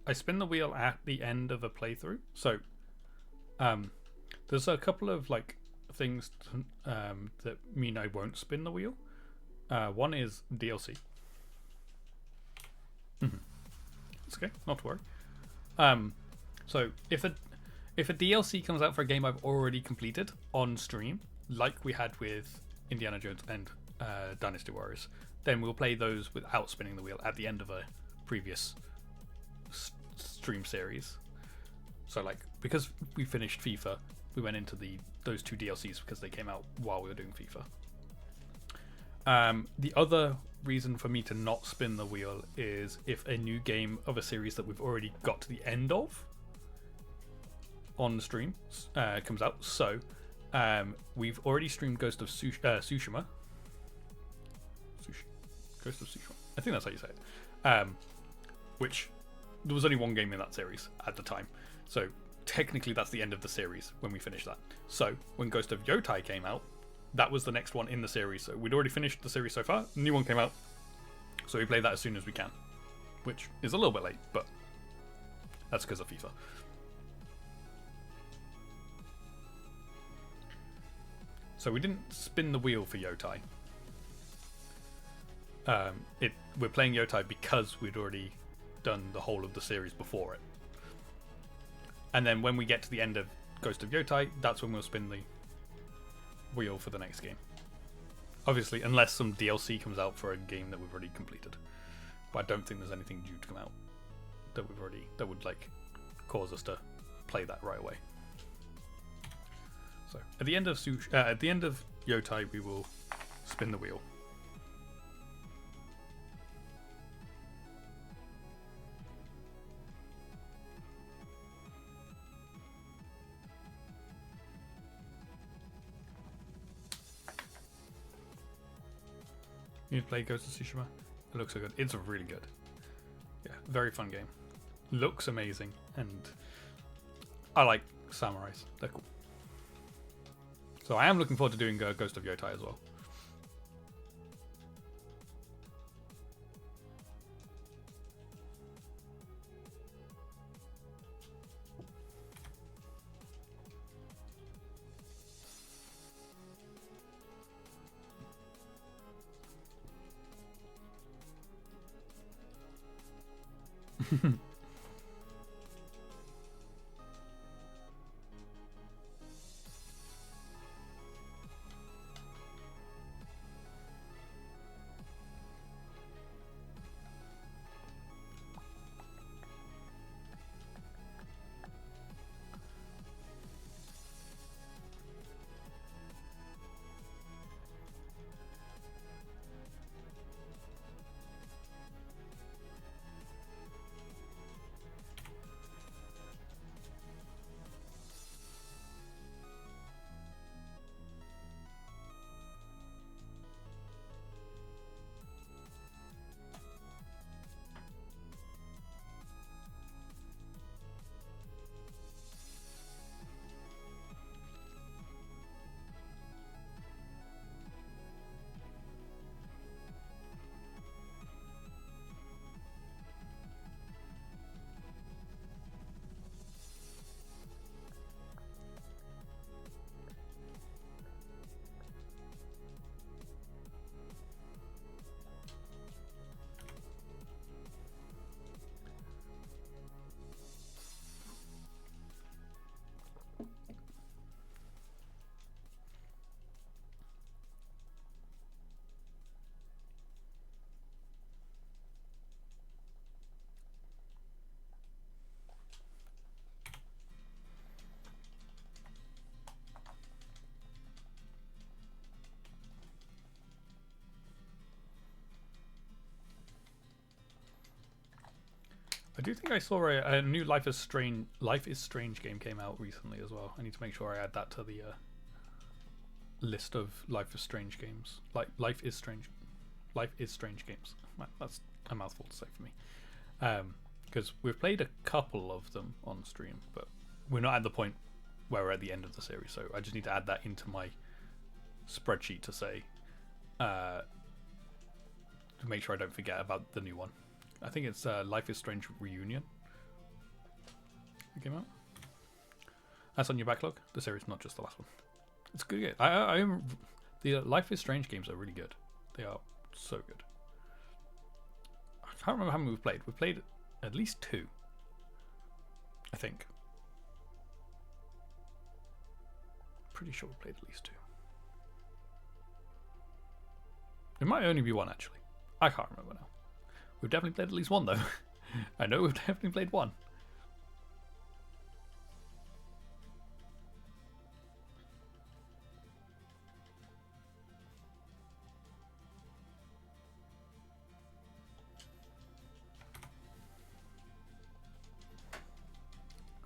I spin the wheel at the end of a playthrough, so there's a couple of like things that mean I won't spin the wheel. One is DLC. It's okay, not to worry. So if a DLC comes out for a game I've already completed on stream, like we had with Indiana Jones and Dynasty Warriors, then we'll play those without spinning the wheel at the end of a previous stream series. So like, because we finished FIFA, we went into those two DLCs because they came out while we were doing FIFA. The other reason for me to not spin the wheel is if a new game of a series that we've already got to the end of on the stream comes out. So we've already streamed Ghost of Tsushima. Ghost of Tsushima. I think that's how you say it. Which there was only one game in that series at the time. So technically that's the end of the series when we finished that. So when Ghost of Yotai came out, that was the next one in the series. So we'd already finished the series so far. New one came out. So we played that as soon as we can. Which is a little bit late, but that's because of FIFA. So we didn't spin the wheel for Yotai. We're playing Yotai because we'd already done the whole of the series before it. And then when we get to the end of Ghost of Yotai, that's when we'll spin the wheel for the next game. Obviously, unless some DLC comes out for a game that we've already completed. But I don't think there's anything due to come out that would like cause us to play that right away. So at the end of Yotai, we will spin the wheel. You play Ghost of Tsushima? It looks so good. It's really good. Yeah, very fun game. Looks amazing, and I like samurais. They're cool. So I am looking forward to doing Ghost of Yotai as well. I do think I saw a new Life is Strange game came out recently as well. I need to make sure I add that to the list of Life is Strange games. Life is Strange games. That's a mouthful to say for me. Because we've played a couple of them on stream, but we're not at the point where we're at the end of the series. So I just need to add that into my spreadsheet to say, to make sure I don't forget about the new one. I think it's Life is Strange Reunion. It came out. That's on your backlog. The series, not just the last one. It's good. The Life is Strange games are really good. They are so good. I can't remember how many we've played. We've played at least 2, I think. Pretty sure we played at least 2. It might only be 1 actually. I can't remember now. We've definitely played at least 1 though. I know we've definitely played 1.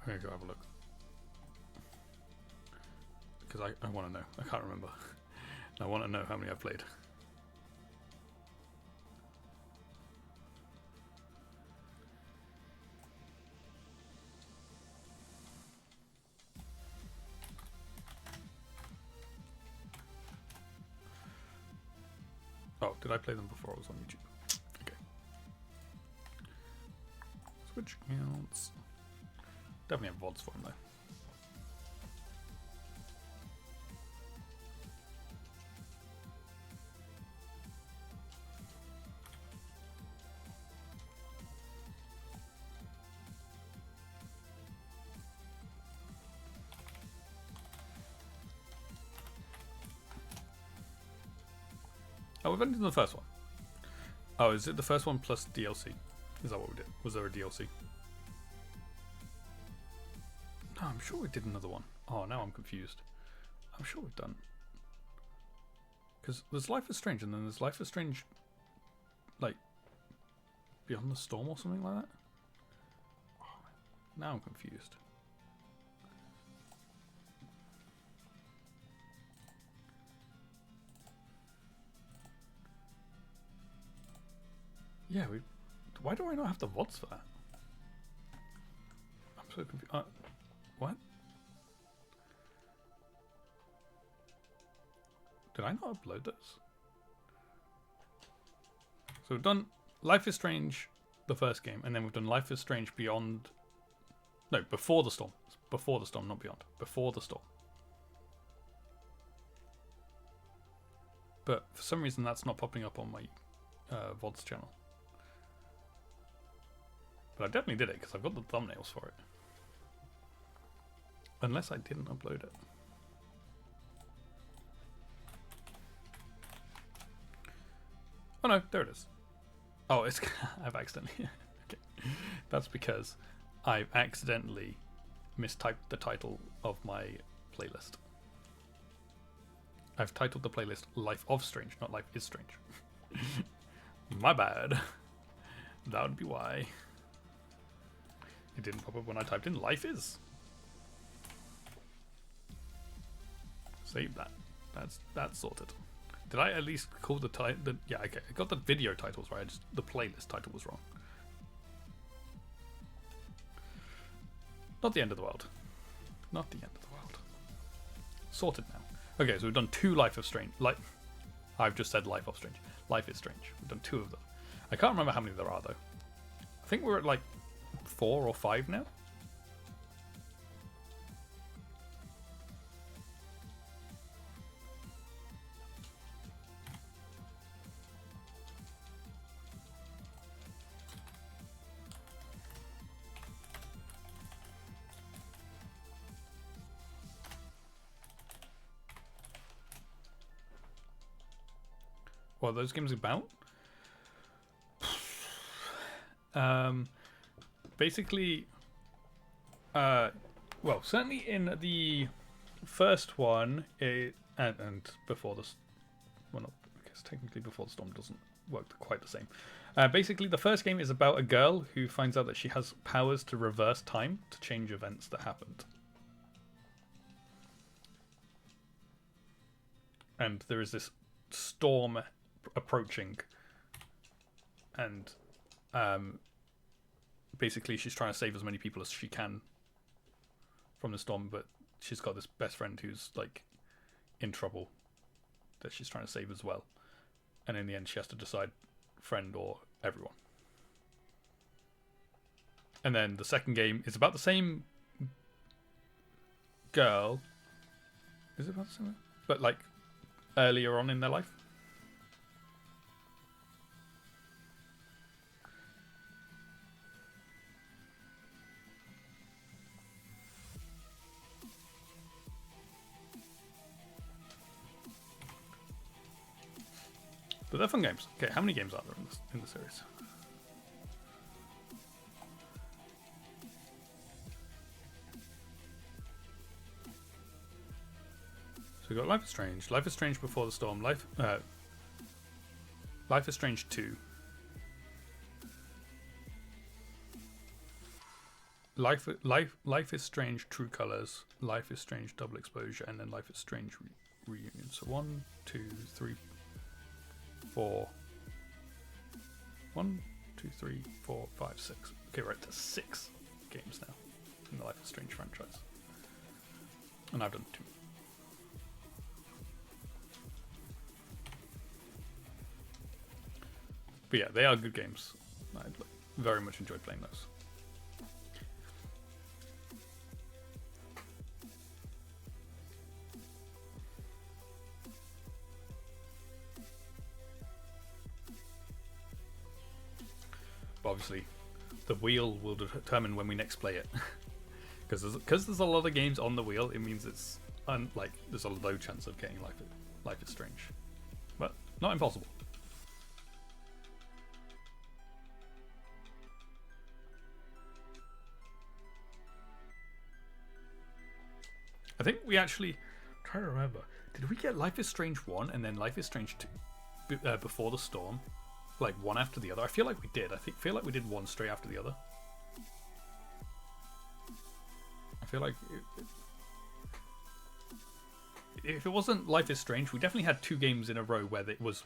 I'm gonna go have a look. Because I want to know. I can't remember. I want to know how many I've played. Oh, did I play them before I was on YouTube? Okay. Switch accounts. Definitely have VODs for them though. Oh, we've ended the first one. Oh, is it the first one plus DLC? Is that what we did? Was there a DLC? No, I'm sure we did another one. Oh, now I'm confused. I'm sure we've done. Because there's Life is Strange and then there's Life is Strange, like, Beyond the Storm or something like that? Oh, now I'm confused. Yeah, why do I not have the VODs for that? I'm so confused. What? Did I not upload those? So we've done Life is Strange, the first game, and then we've done Life is Strange Beyond... No, Before the Storm. It's Before the Storm, not Beyond. Before the Storm. But for some reason that's not popping up on my VODs channel. But I definitely did it because I've got the thumbnails for it. Unless I didn't upload it. Oh no, there it is. Oh, it's I've accidentally... okay. That's because I've accidentally mistyped the title of my playlist. I've titled the playlist Life of Strange, not Life is Strange. My bad. That would be why. It didn't pop up when I typed in Life is. Save that. That's sorted. Did I at least call the title? Yeah, okay. I got the video titles right. The playlist title was wrong. Not the end of the world. Not the end of the world. Sorted now. Okay, so we've done 2 Life of Strange. I've just said Life of Strange. Life is Strange. We've done 2 of them. I can't remember how many there are though. I think we're at like 4 or 5 now. What are those games about? Basically, well, certainly in the first one, and before this, well, not, I guess technically Before the Storm doesn't work quite the same. Basically, the first game is about a girl who finds out that she has powers to reverse time to change events that happened. And there is this storm approaching, and basically she's trying to save as many people as she can from the storm, but she's got this best friend who's like in trouble that she's trying to save as well, and in the end she has to decide friend or everyone. And then the second game is about the same girl. Is it about the same? But like earlier on in their life. But they're fun games. Okay, how many games are there in the series? So we got Life is Strange, Life is Strange Before the Storm, Life is Strange 2, Life is Strange True Colors, Life is Strange Double Exposure, and then Life is Strange Reunion. So 1, 2, 3, 4. 1, 2, 3, 4, 5, 6. Okay, we're up to 6 games now in the Life is Strange franchise. And I've done 2. But yeah, they are good games. I very much enjoyed playing those. But obviously, the wheel will determine when we next play it. Because there's a lot of games on the wheel, it means it's there's a low chance of getting Life is Strange. But not impossible. I think we actually, I'm trying to remember, did we get Life is Strange 1 and then Life is Strange 2 Before the Storm? Like one after the other? I feel like we did. Feel like we did one straight after the other. I feel like if it wasn't Life is Strange, we definitely had 2 games in a row where it was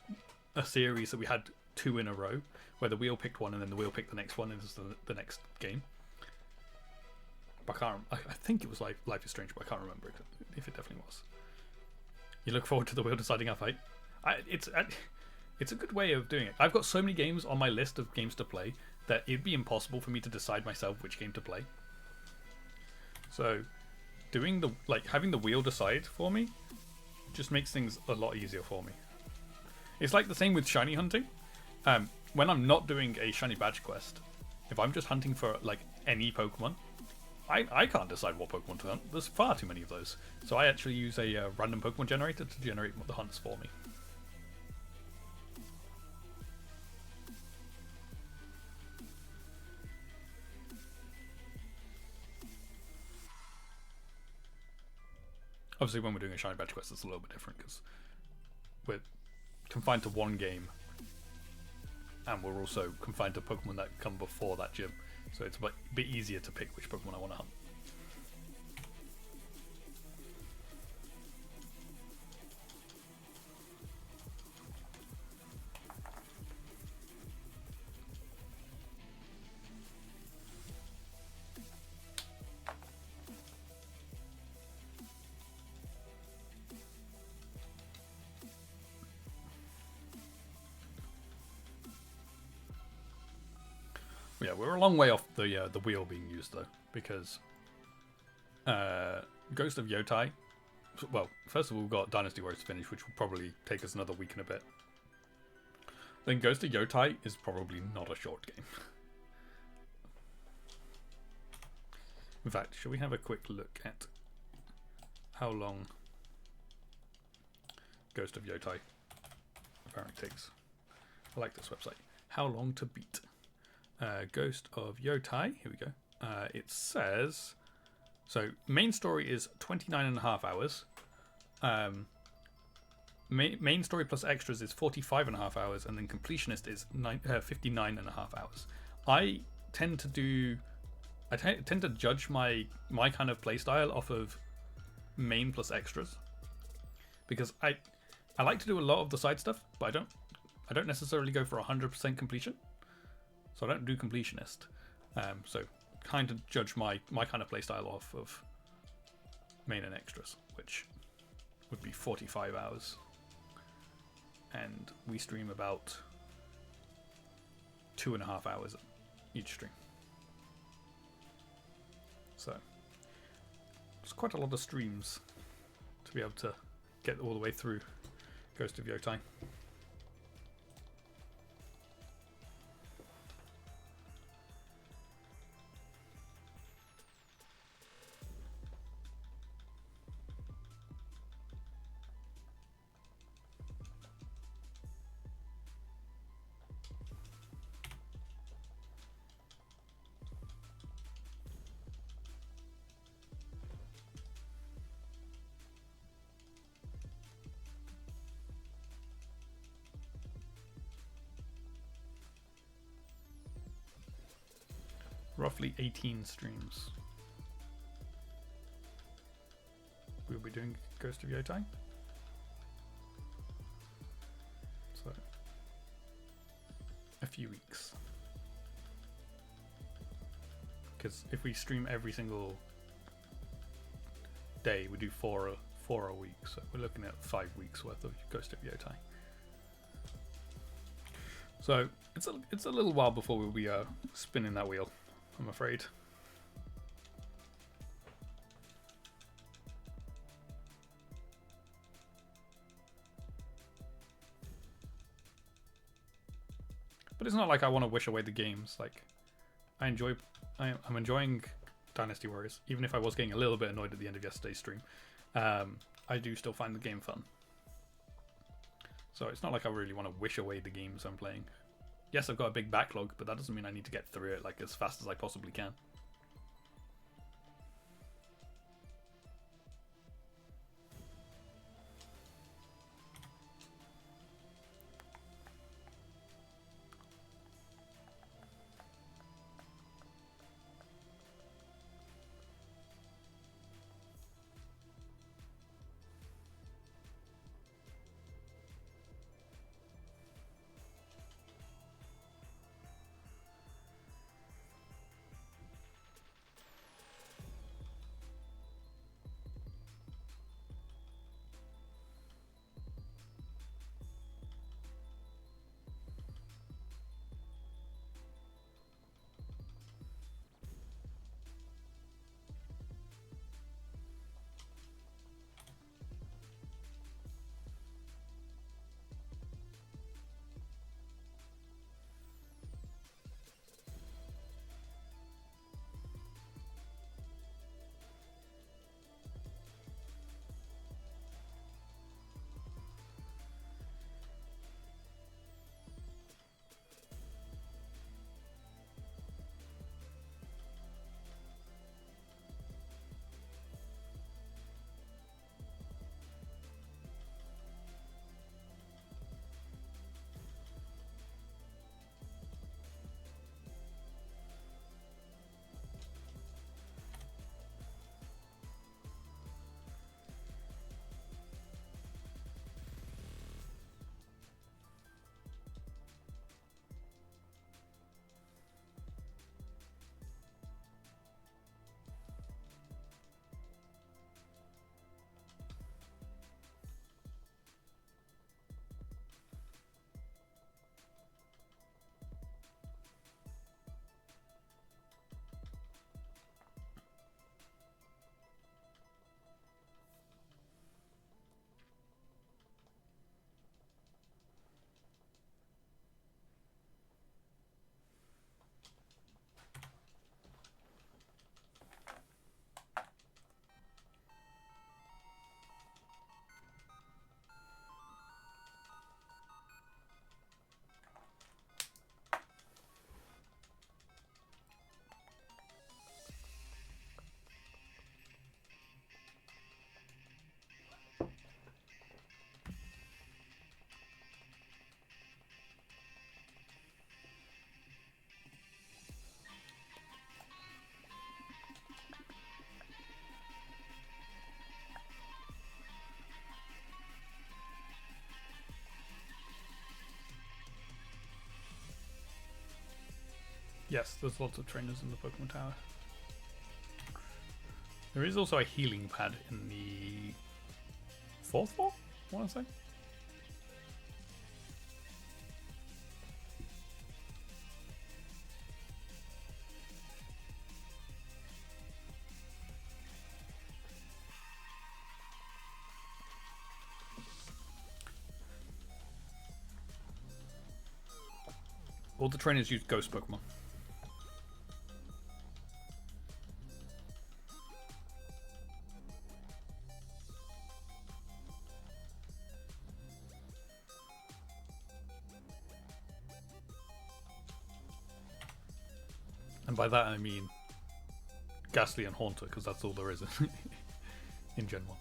a series that we had 2 in a row, where the wheel picked one and then the wheel picked the next one and it was the next game. I think it was Life is Strange, but I can't remember if it definitely was. You look forward to the wheel deciding our fate. It's a good way of doing it. I've got so many games on my list of games to play that it'd be impossible for me to decide myself which game to play. So, doing having the wheel decide for me just makes things a lot easier for me. It's like the same with shiny hunting. When I'm not doing a shiny badge quest, if I'm just hunting for like any Pokemon, I can't decide what Pokemon to hunt. There's far too many of those. So I actually use a random Pokemon generator to generate the hunts for me. Obviously, when we're doing a shiny badge quest, it's a little bit different because we're confined to one game, and we're also confined to Pokemon that come before that gym. So it's a bit easier to pick which Pokemon I want to hunt. Yeah, we're a long way off the wheel being used though, because Ghost of Yotai. Well, first of all, we've got Dynasty Warriors to finish, which will probably take us another week and a bit. Then Ghost of Yotai is probably not a short game. In fact, shall we have a quick look at how long Ghost of Yotai apparently takes? I like this website. How long to beat? Ghost of Yotai. Here we go. It says, so main story is 29.5 hours. Main story plus extras is 45.5 hours, and then completionist is 59.5 hours. I tend to judge my kind of playstyle off of main plus extras, because I like to do a lot of the side stuff, but I don't necessarily go for 100% completion. So I don't do completionist. So kind of judge my kind of playstyle off of main and extras, which would be 45 hours. And we stream about 2.5 hours each stream. So it's quite a lot of streams to be able to get all the way through Ghost of Yotai. Roughly 18 streams we'll be doing Ghost of Yotai. So a few weeks. Because if we stream every single day, we do four a week, so we're looking at 5 weeks worth of Ghost of Yotai. So it's a little while before we'll be spinning that wheel, I'm afraid. But it's not like I want to wish away the games. Like, I'm enjoying Dynasty Warriors, even if I was getting a little bit annoyed at the end of yesterday's stream. I do still find the game fun. So it's not like I really want to wish away the games I'm playing. Yes, I've got a big backlog, but that doesn't mean I need to get through it like as fast as I possibly can. Yes, there's lots of trainers in the Pokemon Tower. There is also a healing pad in the fourth floor, I want to say. All the trainers use ghost Pokemon. And by that I mean Ghastly and Haunter, because that's all there is in Gen 1.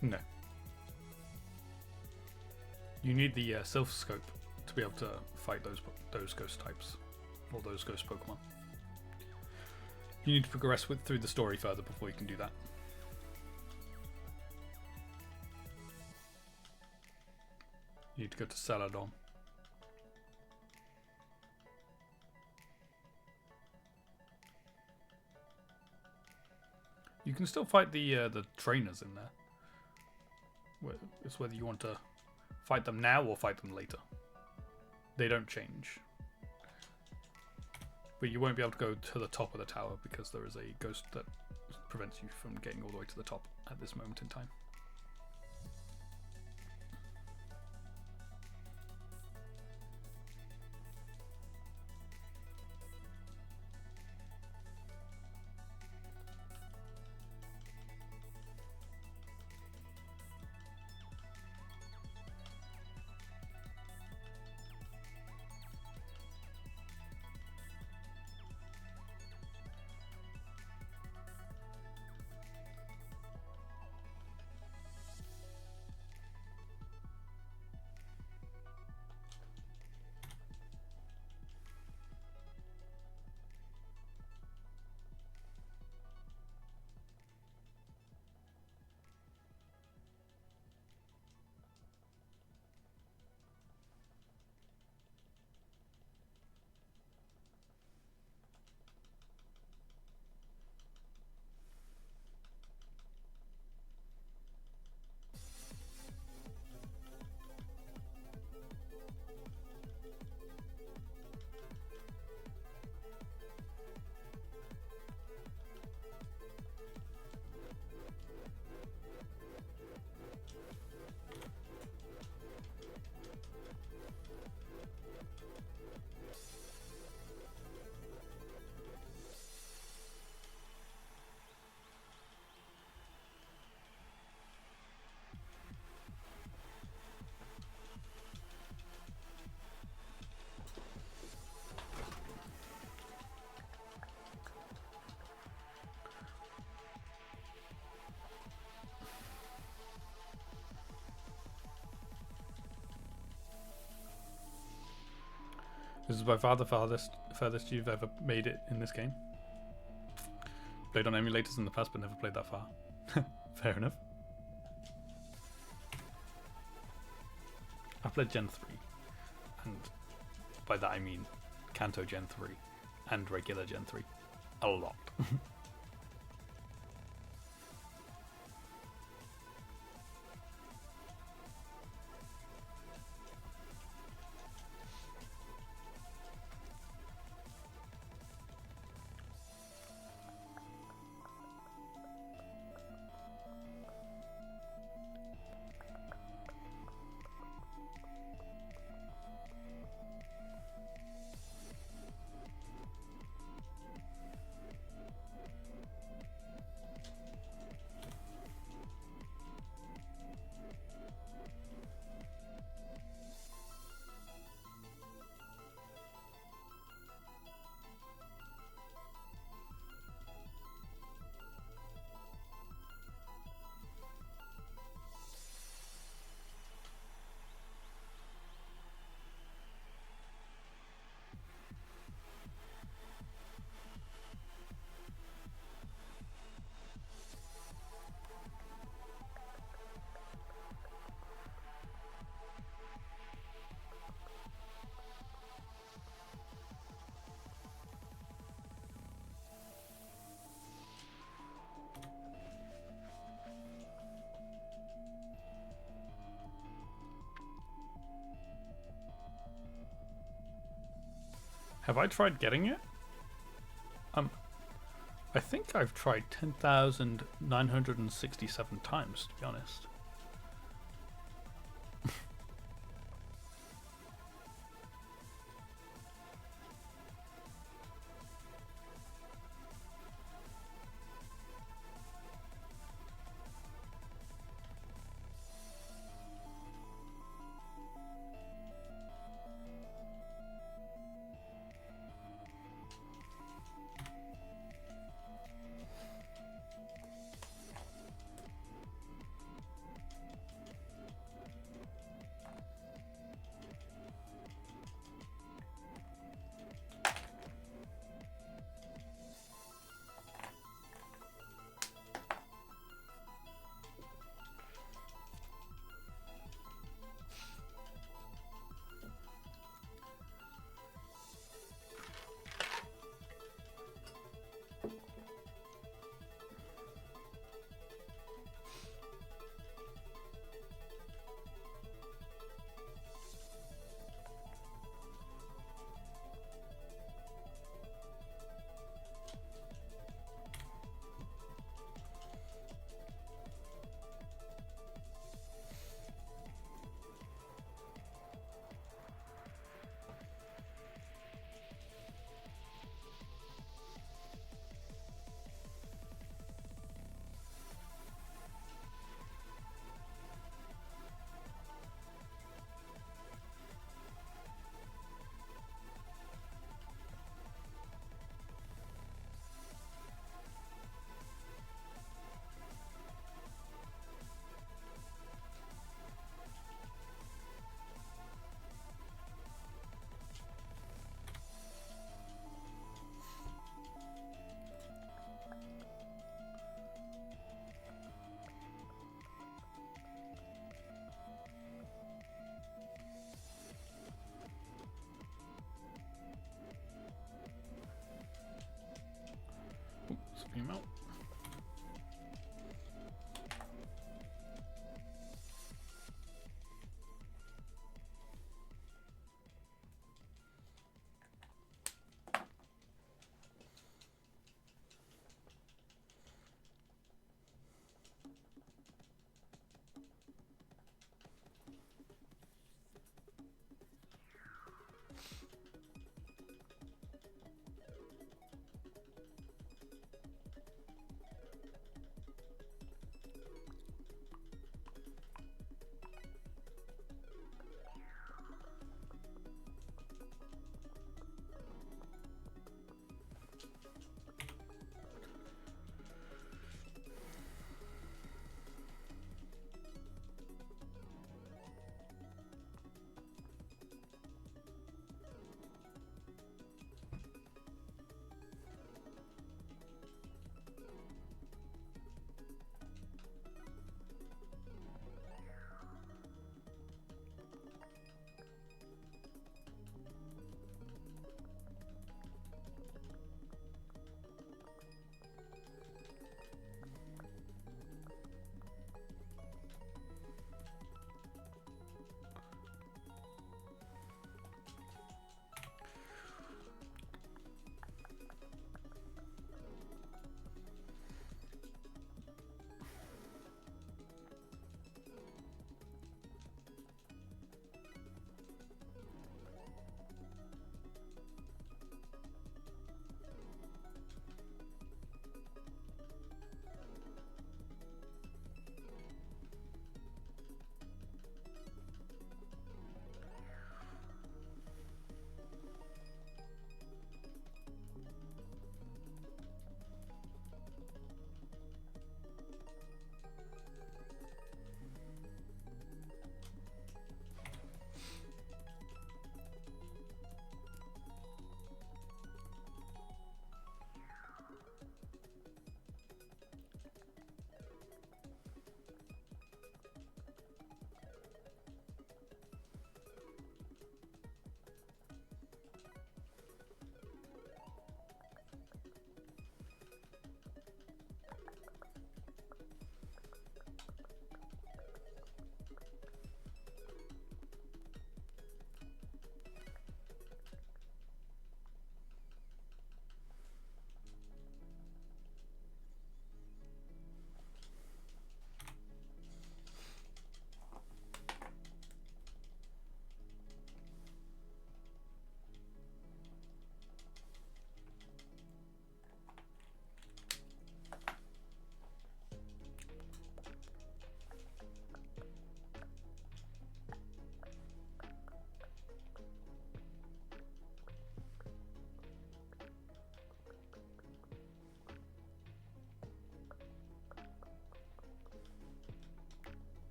No. You need the Sylph Scope to be able to fight those ghost types, or those ghost Pokemon. You need to progress through the story further before you can do that. You need to go to Celadon. You can still fight the trainers in there. It's whether you want to fight them now or fight them later. They don't change. But you won't be able to go to the top of the tower because there is a ghost that prevents you from getting all the way to the top at this moment in time. This is by far the furthest you've ever made it in this game. Played on emulators in the past, but never played that far. Fair enough. I played Gen 3, and by that I mean Kanto Gen 3 and regular Gen 3. A lot. Have I tried getting it? I think I've tried 10,967 times, to be honest.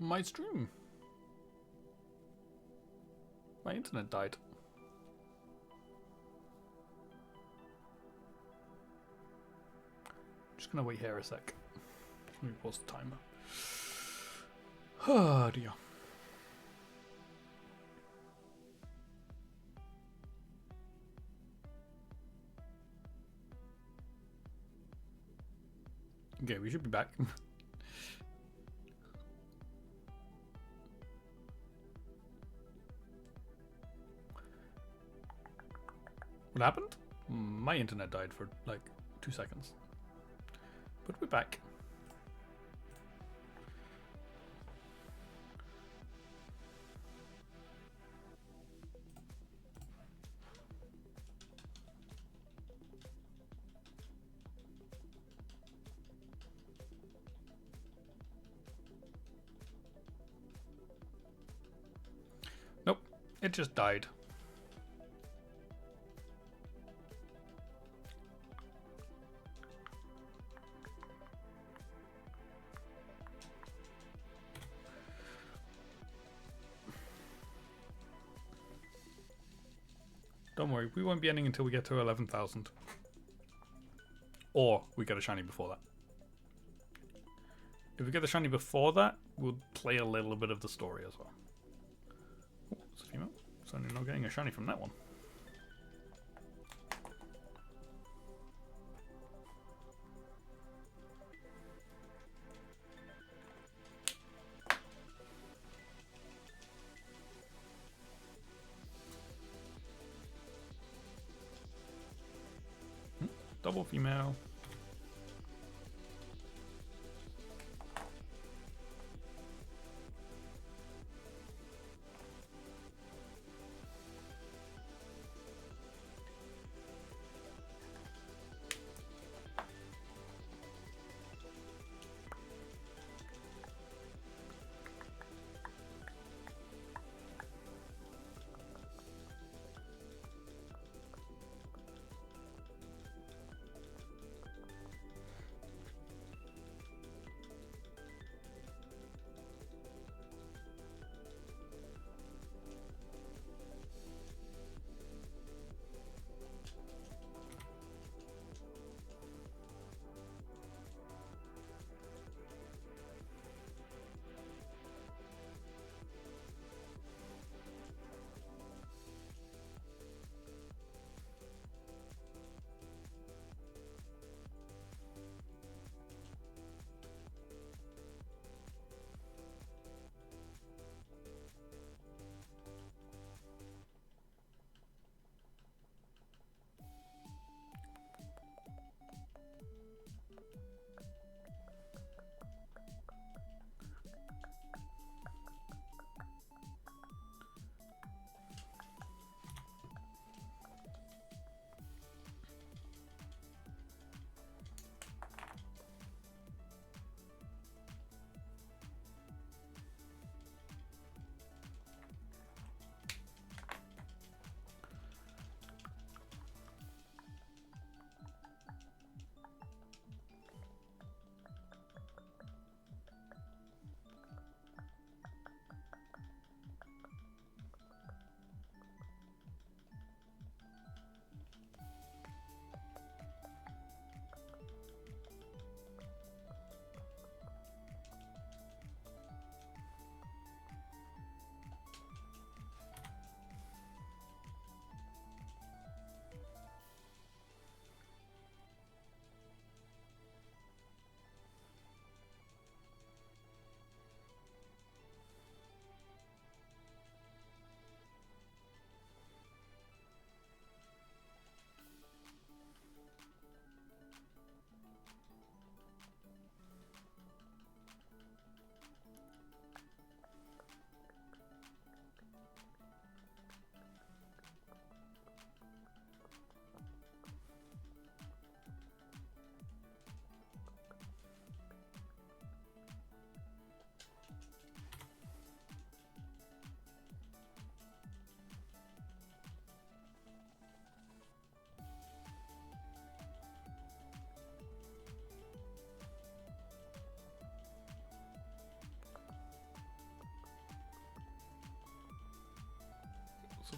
my stream. My internet died. Just gonna wait here a sec. Let me pause the timer. Oh dear. Okay, we should be back. What happened? My internet died for like 2 seconds. But we're back. Nope, it just died. Don't worry, we won't be ending until we get to 11,000. Or we get a shiny before that. If we get the shiny before that, we'll play a little bit of the story as well. Oh, it's a female. Certainly not getting a shiny from that one. Double female.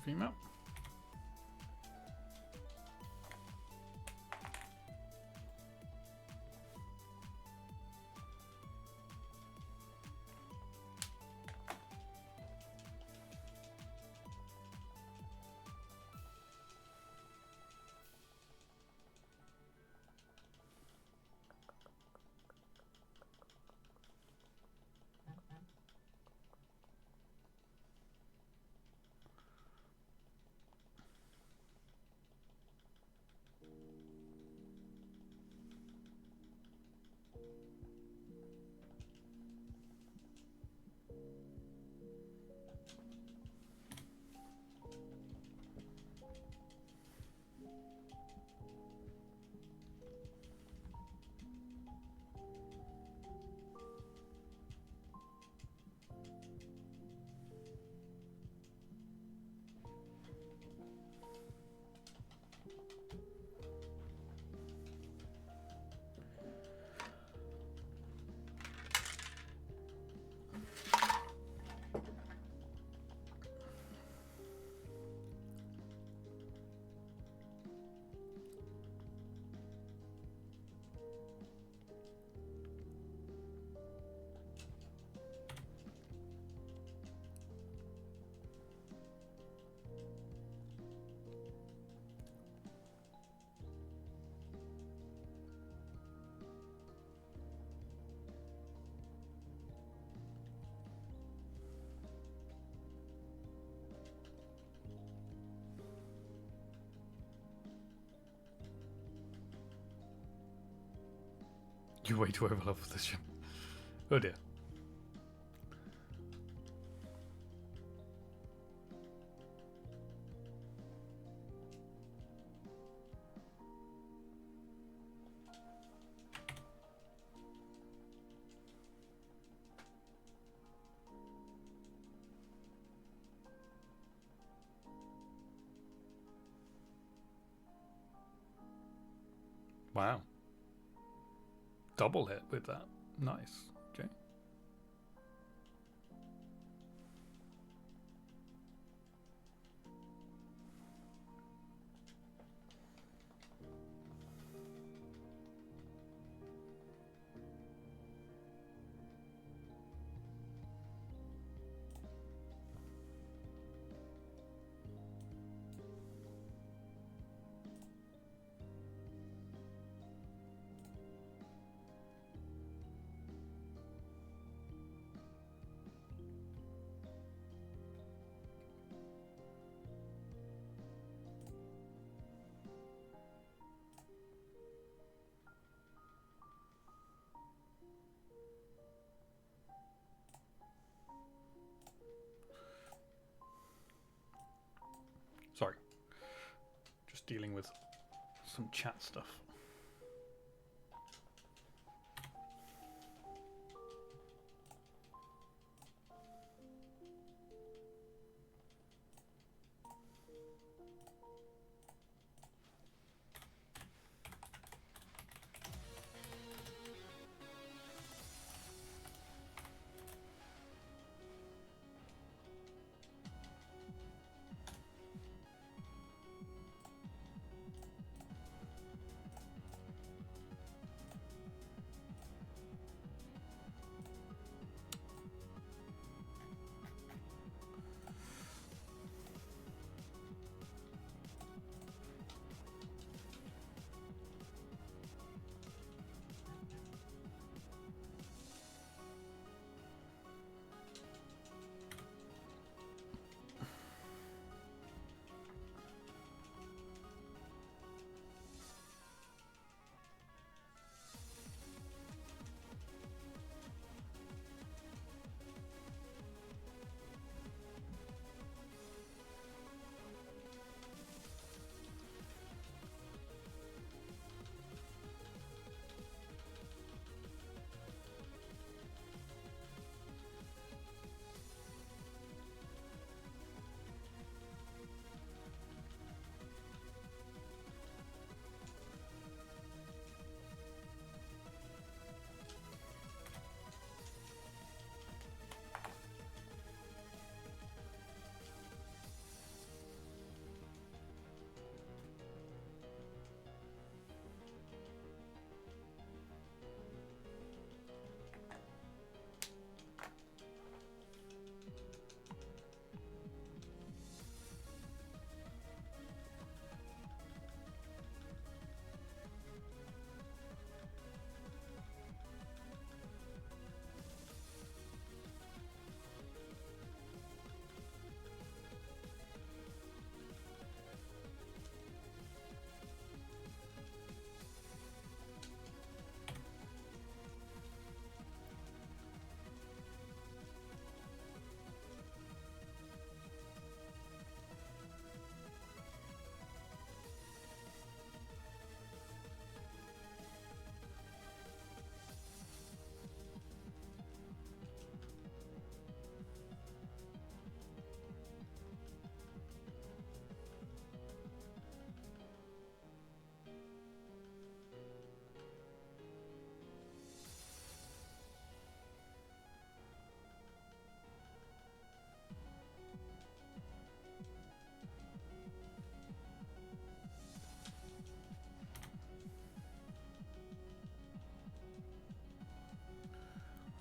a female. You're way too overleveled for this ship. Oh dear. Wow. Double hit with that. Nice. Okay. Sorry. Just dealing with some chat stuff.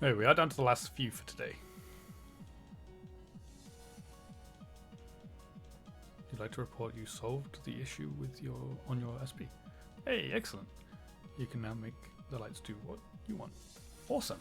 There we are, down to the last few for today. You'd like to report you solved the issue with your SP. Hey, excellent. You can now make the lights do what you want. Awesome.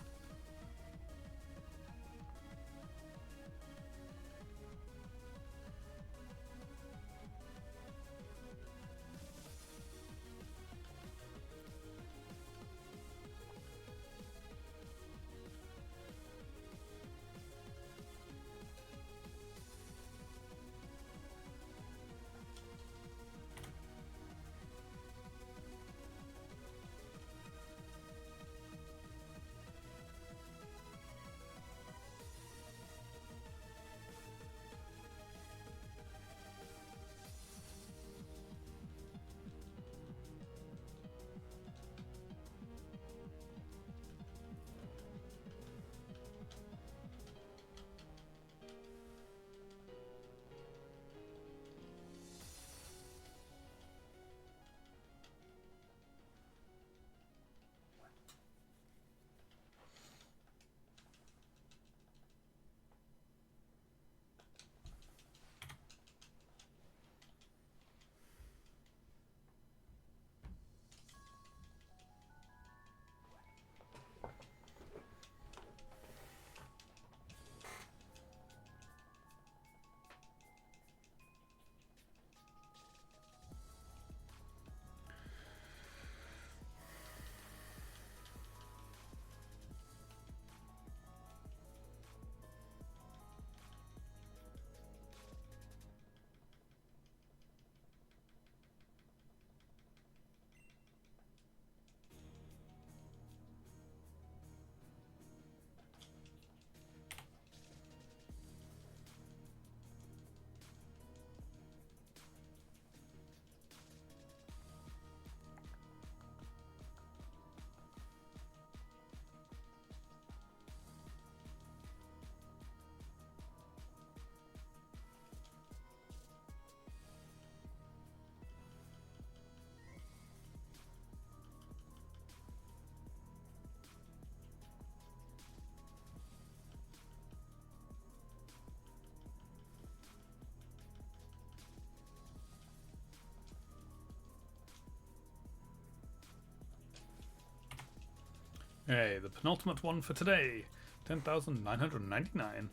Hey, the penultimate one for today. 10,999.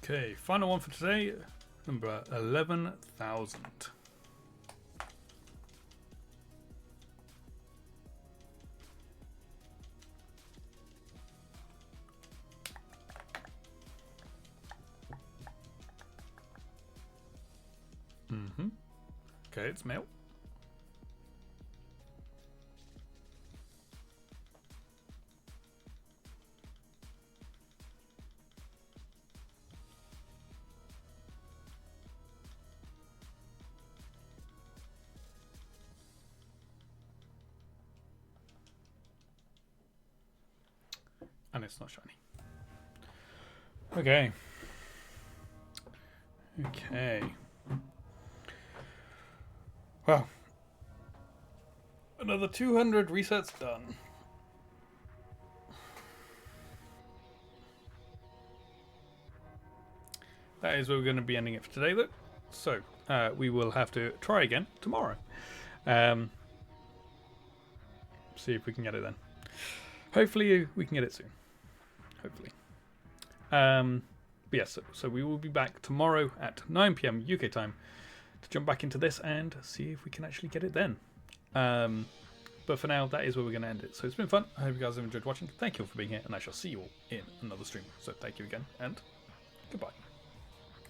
Okay, final one for today, number 11,000. Okay, it's mail. And it's not shiny. Okay. Okay. Well, another 200 resets done. That is where we're going to be ending it for today, though. So, we will have to try again tomorrow. See if we can get it then. Hopefully, we can get it soon. Hopefully. But yes, so we will be back tomorrow at 9 PM UK time to jump back into this and see if we can actually get it then. But for now, that is where we're going to end it. So it's been fun. I hope you guys have enjoyed watching. Thank you all for being here, and I shall see you all in another stream. So thank you again, and goodbye.